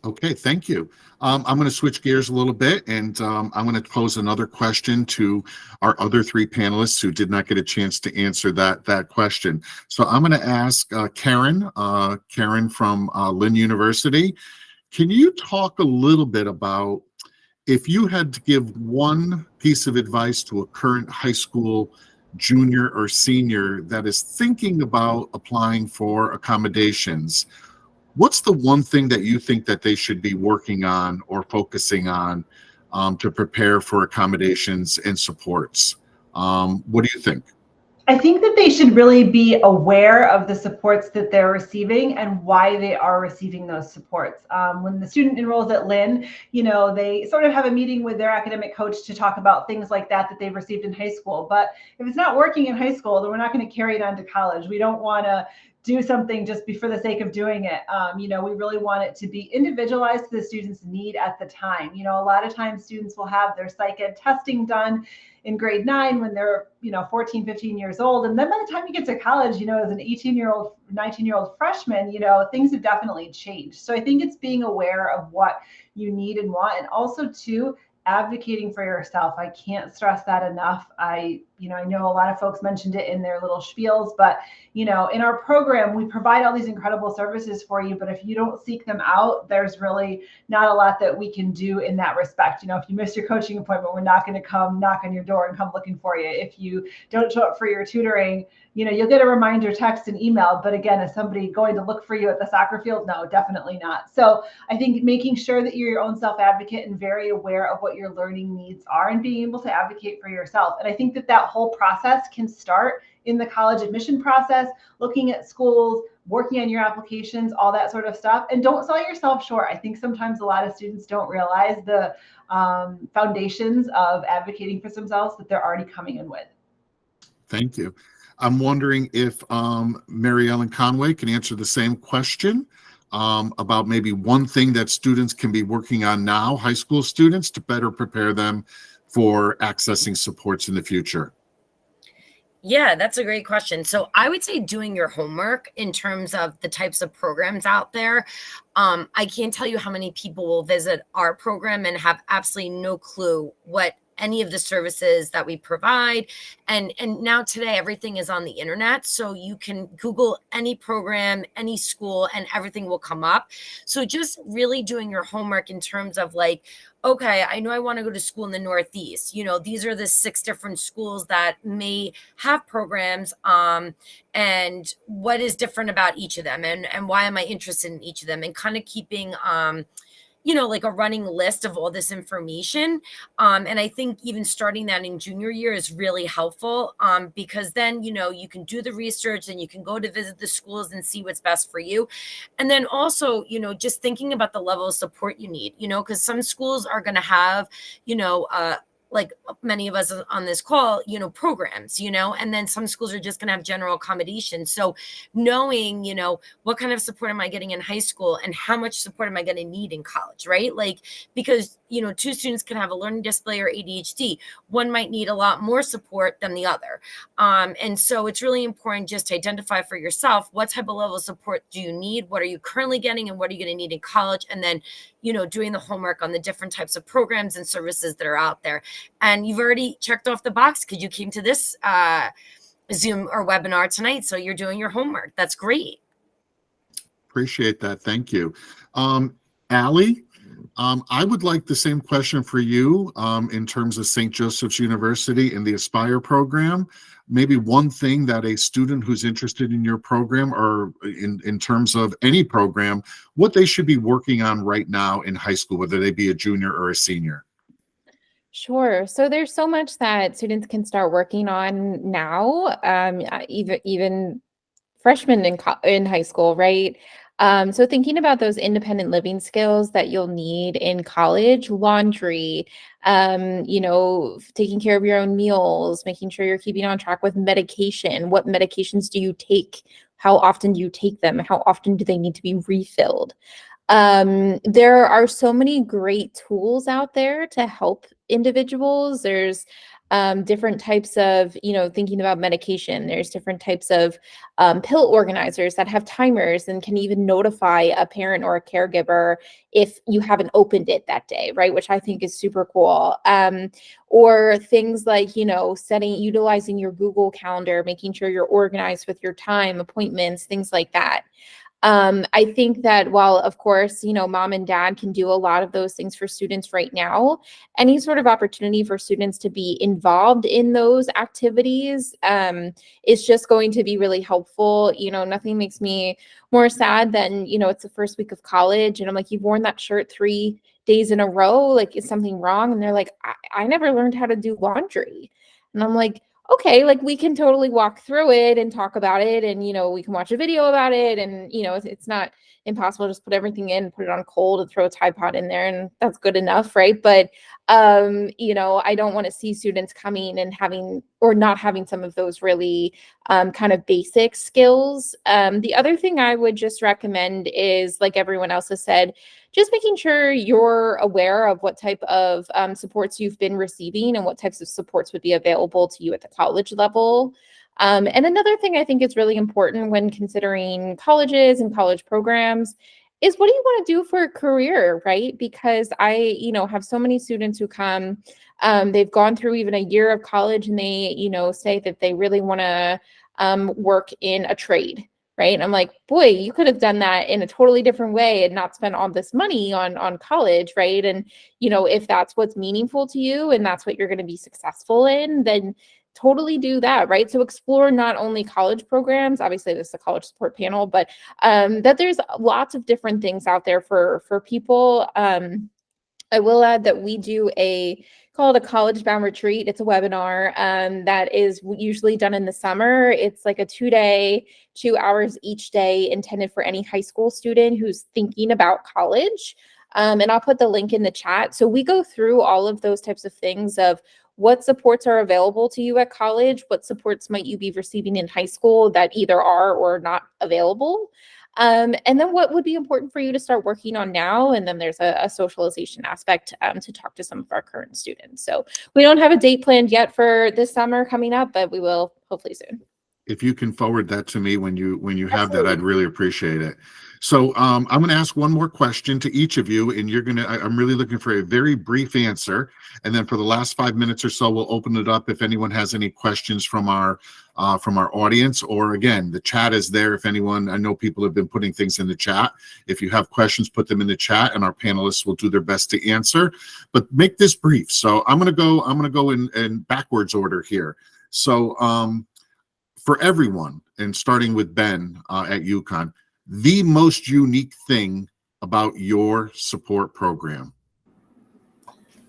Okay, thank you. I'm going to switch gears a little bit, and I'm going to pose another question to our other three panelists who did not get a chance to answer that question. So I'm going to ask Karen from Lynn University. Can you talk a little bit about if you had to give one piece of advice to a current high school junior or senior that is thinking about applying for accommodations, what's the one thing that you think that they should be working on or focusing on to prepare for accommodations and supports? What do you think? I think that they should really be aware of the supports that they're receiving and why they are receiving those supports. When the student enrolls at Lynn, they sort of have a meeting with their academic coach to talk about things like that they've received in high school. But if it's not working in high school, then we're not going to carry it on to college. We don't want to do something just for the sake of doing it. We really want it to be individualized to the student's need at the time. A lot of times students will have their psych ed testing done in grade 9 when they're 14, 15 years old, and then by the time you get to college, as an 18-year-old, 19-year-old freshman, things have definitely changed. So I think it's being aware of what you need and want, and also too advocating for yourself. I can't stress that enough. I know a lot of folks mentioned it in their little spiels, but in our program, we provide all these incredible services for you, but if you don't seek them out, there's really not a lot that we can do in that respect. If you miss your coaching appointment, we're not going to come knock on your door and come looking for you. If you don't show up for your tutoring, you'll get a reminder text and email, but again, is somebody going to look for you at the soccer field? No, definitely not. So I think making sure that you're your own self-advocate and very aware of what your learning needs are and being able to advocate for yourself. And I think that whole process can start in the college admission process, looking at schools, working on your applications, all that sort of stuff. And don't sell yourself short. I think sometimes a lot of students don't realize the foundations of advocating for themselves that they're already coming in with. Thank you. I'm wondering if Mary Ellen Conway can answer the same question about maybe one thing that students can be working on now, high school students, to better prepare them for accessing supports in the future. Yeah, that's a great question. So I would say doing your homework in terms of the types of programs out there. I can't tell you how many people will visit our program and have absolutely no clue what any of the services that we provide. And now today, everything is on the internet. So you can Google any program, any school, and everything will come up. So just really doing your homework in terms of like, okay, I know I want to go to school in the Northeast. These are the 6 different schools that may have programs, and what is different about each of them, and why am I interested in each of them, and kind of keeping like a running list of all this information. And I think even starting that in junior year is really helpful, because then, you can do the research and you can go to visit the schools and see what's best for you. And then also, just thinking about the level of support you need, because some schools are going to have, like many of us on this call, programs, and then some schools are just going to have general accommodations. So knowing, what kind of support am I getting in high school and how much support am I going to need in college, right? Like, because, 2 students can have a learning disability or ADHD. One might need a lot more support than the other. And so it's really important just to identify for yourself, what type of level of support do you need? What are you currently getting and what are you going to need in college? And then, doing the homework on the different types of programs and services that are out there. And you've already checked off the box because you came to this Zoom or webinar tonight. So you're doing your homework. That's great. Appreciate that. Thank you. Allie, I would like the same question for you in terms of St. Joseph's University and the Aspire program. Maybe one thing that a student who's interested in your program or in terms of any program, what they should be working on right now in high school, whether they be a junior or a senior. Sure. So there's so much that students can start working on now, even freshmen in high school, right? So thinking about those independent living skills that you'll need in college, laundry, taking care of your own meals, making sure you're keeping on track with medication. What medications do you take? How often do you take them? How often do they need to be refilled? There are so many great tools out there to help individuals. There's different types of, thinking about medication. There's different types of pill organizers that have timers and can even notify a parent or a caregiver if you haven't opened it that day, right? Which I think is super cool. Or things like, utilizing your Google Calendar, making sure you're organized with your time, appointments, things like that. I think that while, of course, mom and dad can do a lot of those things for students right now, any sort of opportunity for students to be involved in those activities is just going to be really helpful. Nothing makes me more sad than, it's the first week of college and I'm like, you've worn that shirt 3 days in a row. Like, is something wrong? And they're like, I never learned how to do laundry. And I'm like, okay, like we can totally walk through it and talk about it. And, we can watch a video about it. And, it's not impossible to just put everything in, put it on cold and throw a Tide Pod in there. And that's good enough. Right. But, I don't want to see students coming and having or not having some of those really kind of basic skills. The other thing I would just recommend is, like everyone else has said, just making sure you're aware of what type of supports you've been receiving and what types of supports would be available to you at the college level. And another thing I think is really important when considering colleges and college programs is, what do you want to do for a career, right? Because I, have so many students who come, they've gone through even a year of college and they, say that they really want to work in a trade. Right. And I'm like, boy, you could have done that in a totally different way and not spent all this money on college. Right. And, if that's what's meaningful to you and that's what you're going to be successful in, then totally do that. Right. So explore not only college programs, obviously this is a college support panel, but that there's lots of different things out there for people. I will add that we do called a College Bound Retreat. It's a webinar that is usually done in the summer. It's like a 2-day, 2 hours each day, intended for any high school student who's thinking about college. And I'll put the link in the chat. So we go through all of those types of things of what supports are available to you at college, what supports might you be receiving in high school that either are or not available. And then what would be important for you to start working on now. And then there's a socialization aspect to talk to some of our current students. So we don't have a date planned yet for this summer coming up, but we will hopefully soon. If you can forward that to me when you have that, I'd really appreciate it. So I'm going to ask one more question to each of you, and I'm really looking for a very brief answer. And then for the last 5 minutes or so, we'll open it up if anyone has any questions from our audience, or again, the chat is there. If anyone, I know people have been putting things in the chat. If you have questions, put them in the chat and our panelists will do their best to answer, but make this brief. So I'm going to go in backwards order here. So for everyone, and starting with Ben at UConn, the most unique thing about your support program?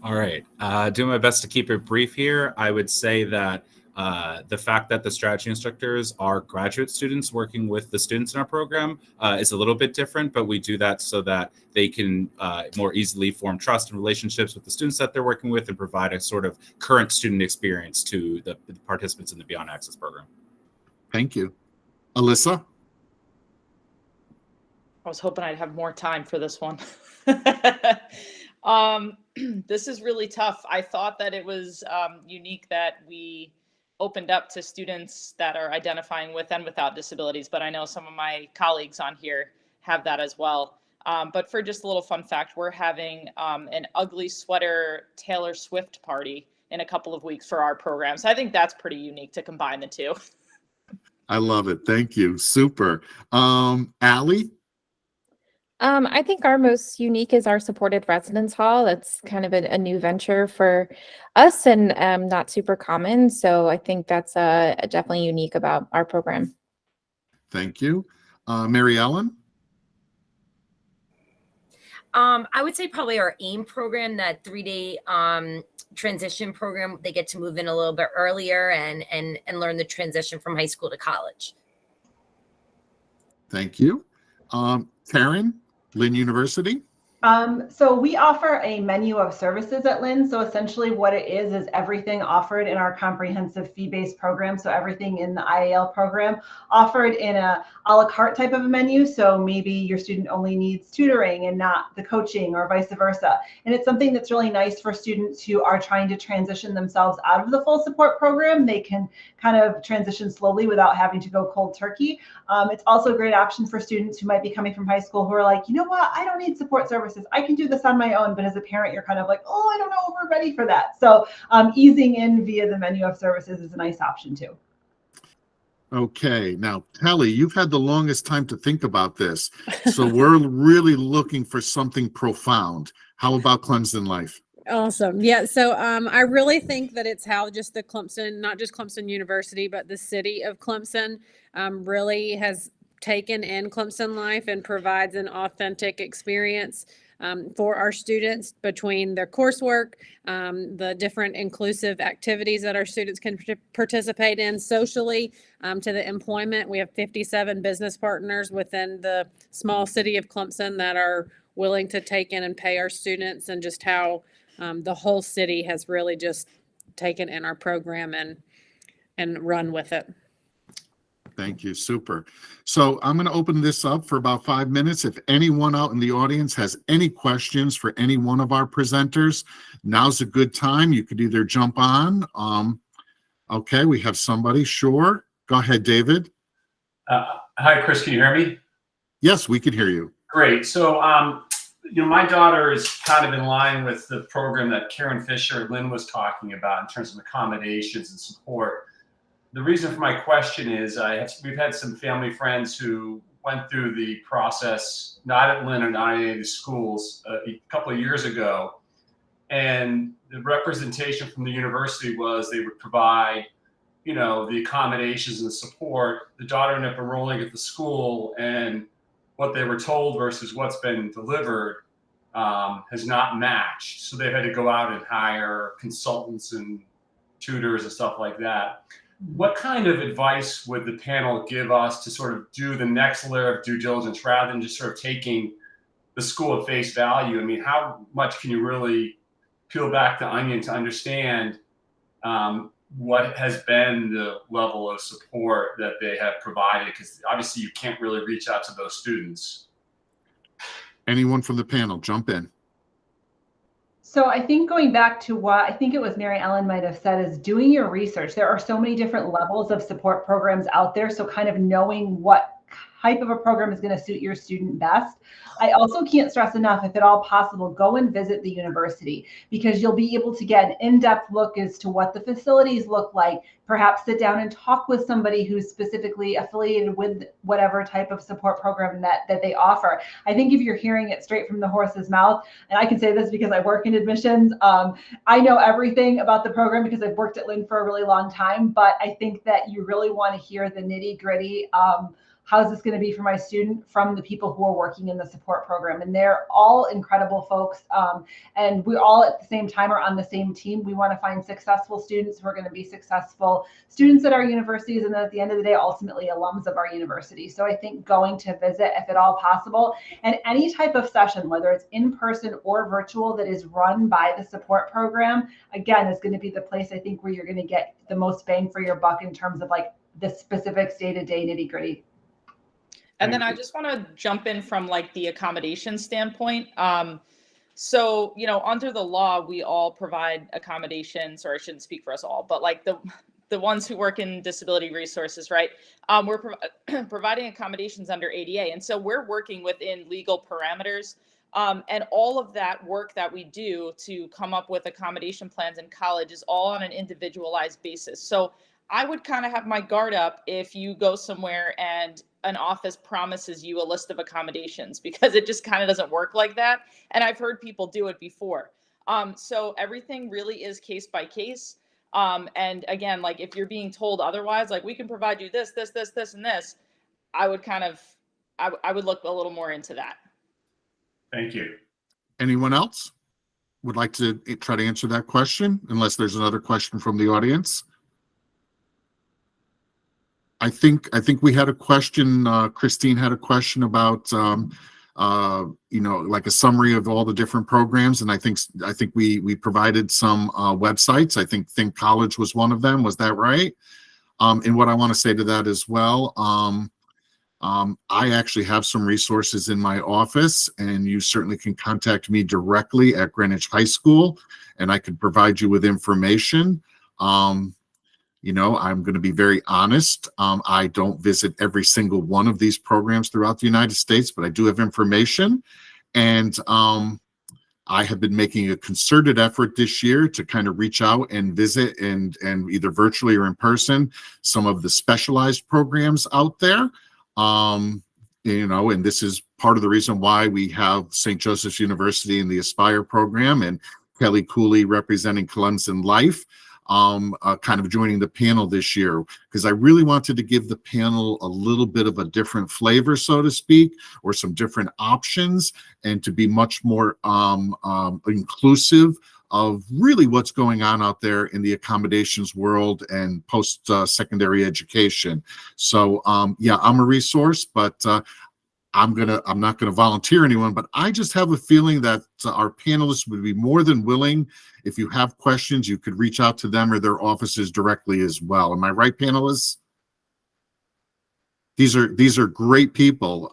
All right. Doing my best to keep it brief here. I would say that the fact that the strategy instructors are graduate students working with the students in our program is a little bit different, but we do that so that they can more easily form trust and relationships with the students that they're working with and provide a sort of current student experience to the participants in the Beyond Access program. Thank you. Alyssa? I was hoping I'd have more time for this one. This is really tough. I thought that it was unique that we opened up to students that are identifying with and without disabilities, but I know some of my colleagues on here have that as well. But for just a little fun fact, we're having an ugly sweater Taylor Swift party in a couple of weeks for our program. So I think that's pretty unique to combine the two. I love it. Thank you. Super. Allie? I think our most unique is our supported residence hall. That's kind of a new venture for us and not super common. So I think that's definitely unique about our program. Thank you. Mary Ellen? I would say probably our AIM program, that 3-day transition program. They get to move in a little bit earlier and learn the transition from high school to college. Thank you. Karen, Lynn University? So we offer a menu of services at Lynn. So essentially what it is everything offered in our comprehensive fee-based program. So everything in the IAL program offered in a la carte type of a menu. So maybe your student only needs tutoring and not the coaching, or vice versa. And it's something that's really nice for students who are trying to transition themselves out of the full support program. They can kind of transition slowly without having to go cold turkey. It's also a great option for students who might be coming from high school who are like, you know what, I don't need support services. I can do this on my own. But as a parent, you're kind of like, oh, I don't know if we're ready for that. So easing in via the menu of services is a nice option too. Okay, now Kelly, you've had the longest time to think about this, so we're really looking for something profound. How about Clemson Life? Awesome. Yeah. So I really think that it's how just the Clemson, not just Clemson University, but the city of Clemson really has taken in Clemson Life and provides an authentic experience for our students between their coursework, the different inclusive activities that our students can participate in socially, to the employment. We have 57 business partners within the small city of Clemson that are willing to take in and pay our students, and just how the whole city has really just taken in our program and run with it. Thank you. Super. So I'm going to open this up for about 5 minutes. If anyone out in the audience has any questions for any one of our presenters, now's a good time. You could either jump on. Okay, we have somebody. Sure. Go ahead, David. Hi, Chris. Can you hear me? Yes, we can hear you. Great. So, my daughter is kind of in line with the program that Karen Fisher and Lynn was talking about in terms of accommodations and support. The reason for my question is we've had some family friends who went through the process, not at Lynn or not at any of the schools, a couple of years ago. And the representation from the university was they would provide, the accommodations and the support. The daughter ended up enrolling at the school, and what they were told versus what's been delivered has not matched. So they've had to go out and hire consultants and tutors and stuff like that. What kind of advice would the panel give us to sort of do the next layer of due diligence rather than just sort of taking the school at face value? I mean, how much can you really peel back the onion to understand what has been the level of support that they have provided? Because obviously you can't really reach out to those students. Anyone from the panel, jump in. So I think going back to what I think it was Mary Ellen might have said is doing your research. There are so many different levels of support programs out there. So kind of knowing what type of a program is going to suit your student best. I also can't stress enough, if at all possible, go and visit the university, because you'll be able to get an in-depth look as to what the facilities look like, perhaps sit down and talk with somebody who's specifically affiliated with whatever type of support program that they offer. I think if you're hearing it straight from the horse's mouth, and I can say this because I work in admissions, I know everything about the program because I've worked at Lynn for a really long time, but I think that you really want to hear the nitty-gritty. How's this going to be for my student from the people who are working in the support program? And they're all incredible folks. And we all at the same time are on the same team. We want to find successful students who are going to be successful students at our universities. And then at the end of the day, ultimately alums of our university. So I think going to visit, if at all possible, and any type of session, whether it's in person or virtual, that is run by the support program, again, is going to be the place I think where you're going to get the most bang for your buck in terms of like the specifics day-to-day nitty-gritty. And then I just want to jump in from like the accommodation standpoint. So, under the law, we all provide accommodations, or I shouldn't speak for us all, but like the ones who work in disability resources, right? We're providing accommodations under ADA. And so we're working within legal parameters. And all of that work that we do to come up with accommodation plans in college is all on an individualized basis. So I would kind of have my guard up if you go somewhere and an office promises you a list of accommodations, because it just kind of doesn't work like that. And I've heard people do it before. So everything really is case by case. And again, like if you're being told otherwise, like we can provide you this, this, this, this, and this, I would I would look a little more into that. Thank you. Anyone else would like to try to answer that question, unless there's another question from the audience? I think we had a question. Christine had a question about, like a summary of all the different programs, and I think we provided some websites. I think College was one of them. Was that right? And what I want to say to that as well, I actually have some resources in my office, and you certainly can contact me directly at Greenwich High School, and I could provide you with information. I'm going to be very honest. I don't visit every single one of these programs throughout the United States, but I do have information. And I have been making a concerted effort this year to kind of reach out and visit and either virtually or in person some of the specialized programs out there. And this is part of the reason why we have St. Joseph's University in the Aspire program and Kelly Cooley representing Clemson Life, kind of joining the panel this year, because I really wanted to give the panel a little bit of a different flavor, so to speak, or some different options, and to be much more inclusive of really what's going on out there in the accommodations world and post-secondary education. So yeah, I'm a resource, but I'm not gonna volunteer anyone, but I just have a feeling that our panelists would be more than willing. If you have questions, you could reach out to them or their offices directly as well. Am I right, panelists? These are great people.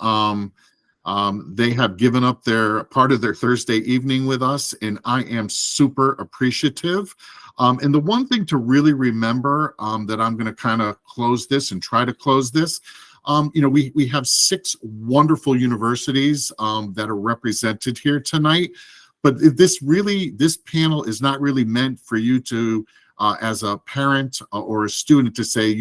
They have given up their part of their Thursday evening with us, and I am super appreciative. And the one thing to really remember, that I'm going to kind of close this and try to close this, we have 6 wonderful universities that are represented here tonight, but this panel is not really meant for you to, as a parent or a student, to say,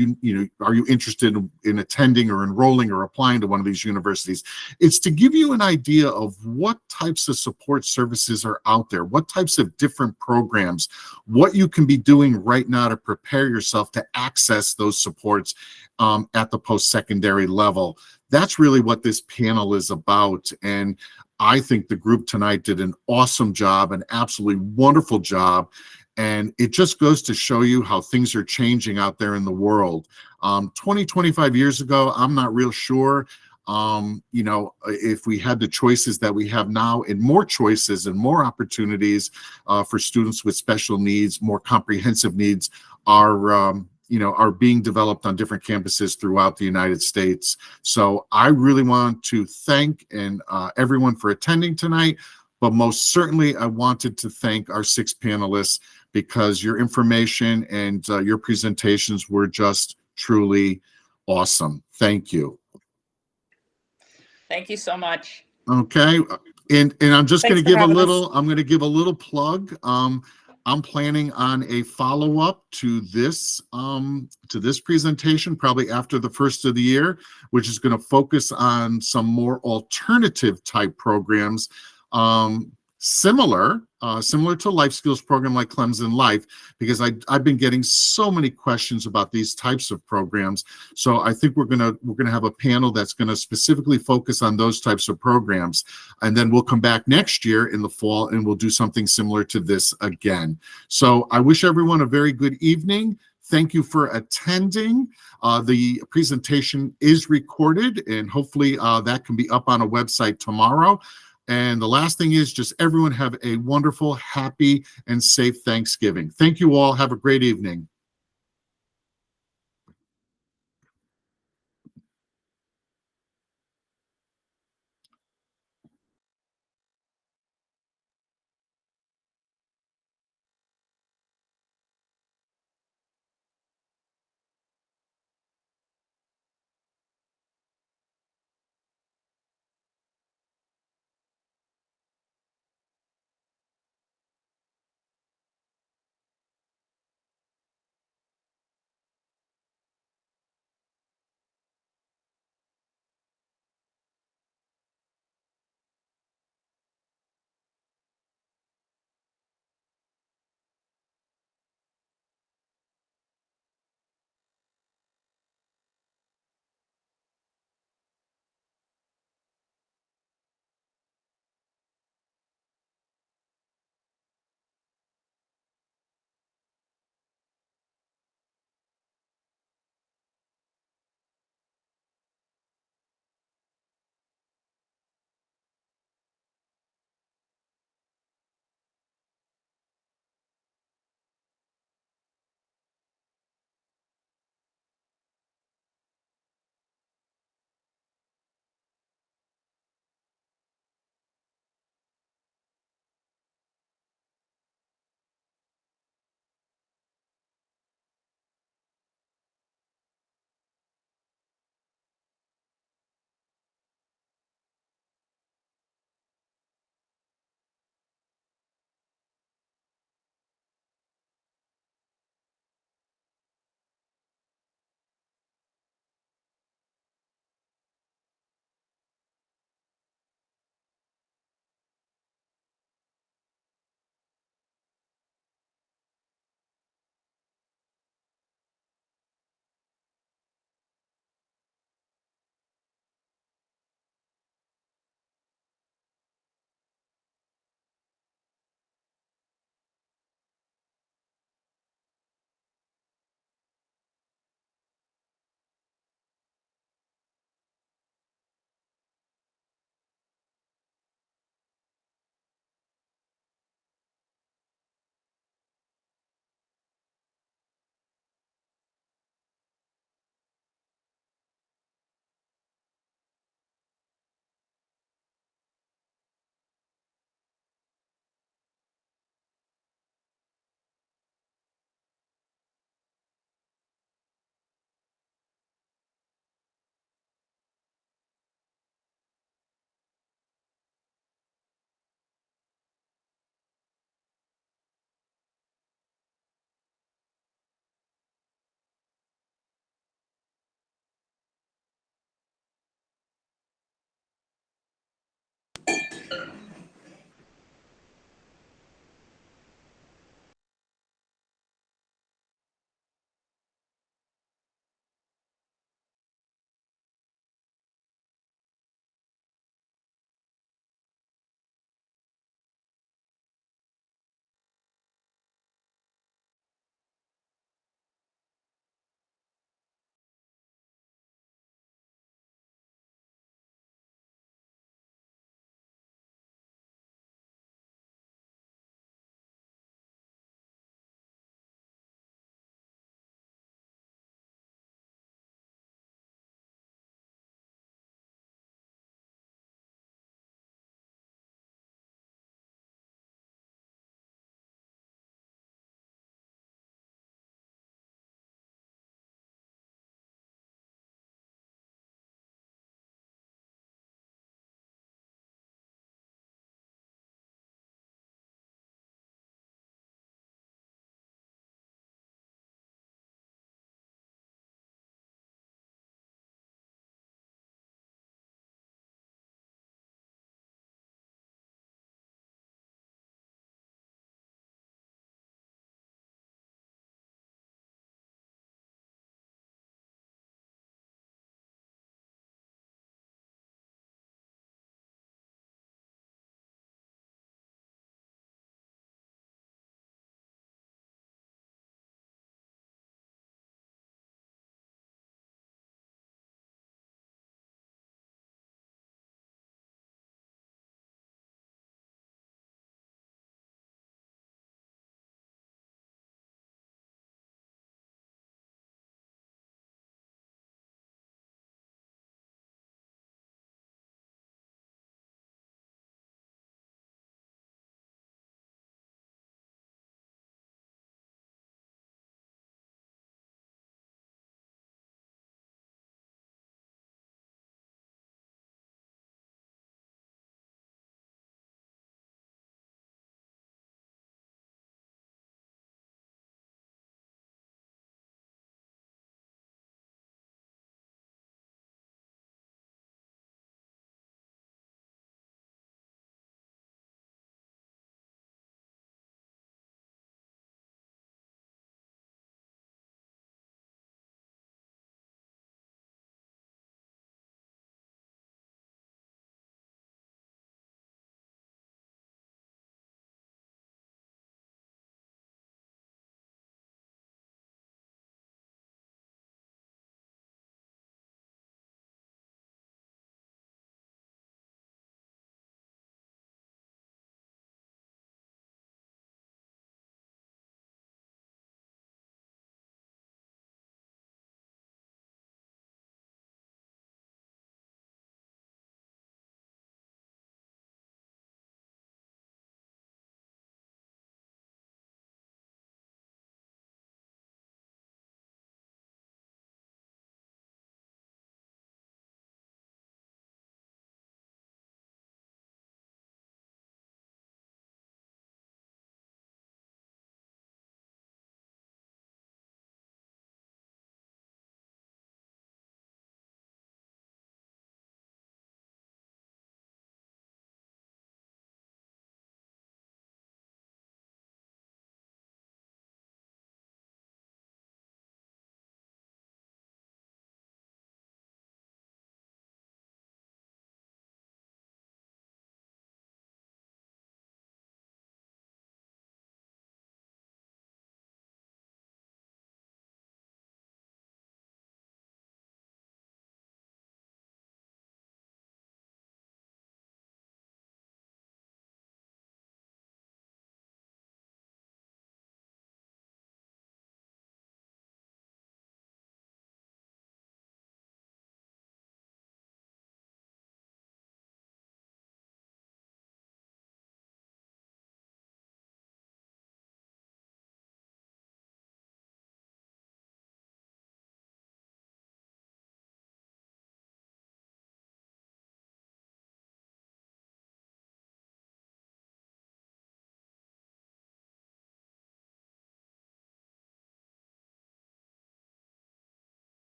are you interested in attending or enrolling or applying to one of these universities? It's to give you an idea of what types of support services are out there, what types of different programs, what you can be doing right now to prepare yourself to access those supports at the post-secondary level. That's really what this panel is about. And I think the group tonight did an awesome job, an absolutely wonderful job. And it just goes to show you how things are changing out there in the world. 20, 25 years ago, I'm not real sure, if we had the choices that we have now, and more choices and more opportunities for students with special needs, more comprehensive needs are being developed on different campuses throughout the United States. So I really want to thank everyone for attending tonight, but most certainly I wanted to thank our 6 panelists, because your information and your presentations were just truly awesome. Thank you. Thank you so much. Okay, and I'm just going to Thanks for give a having us. little. I'm going to give a little plug. I'm planning on a follow-up to this presentation probably after the first of the year, which is going to focus on some more alternative type programs, similar to life skills program like Clemson Life, because I've been getting so many questions about these types of programs. So I think we're gonna have a panel that's gonna specifically focus on those types of programs, and then we'll come back next year in the fall and we'll do something similar to this again. So I wish everyone a very good evening. Thank you for attending. The presentation is recorded, and hopefully that can be up on a website tomorrow. And the last thing is, just everyone have a wonderful, happy, and safe Thanksgiving. Thank you all. Have a great evening.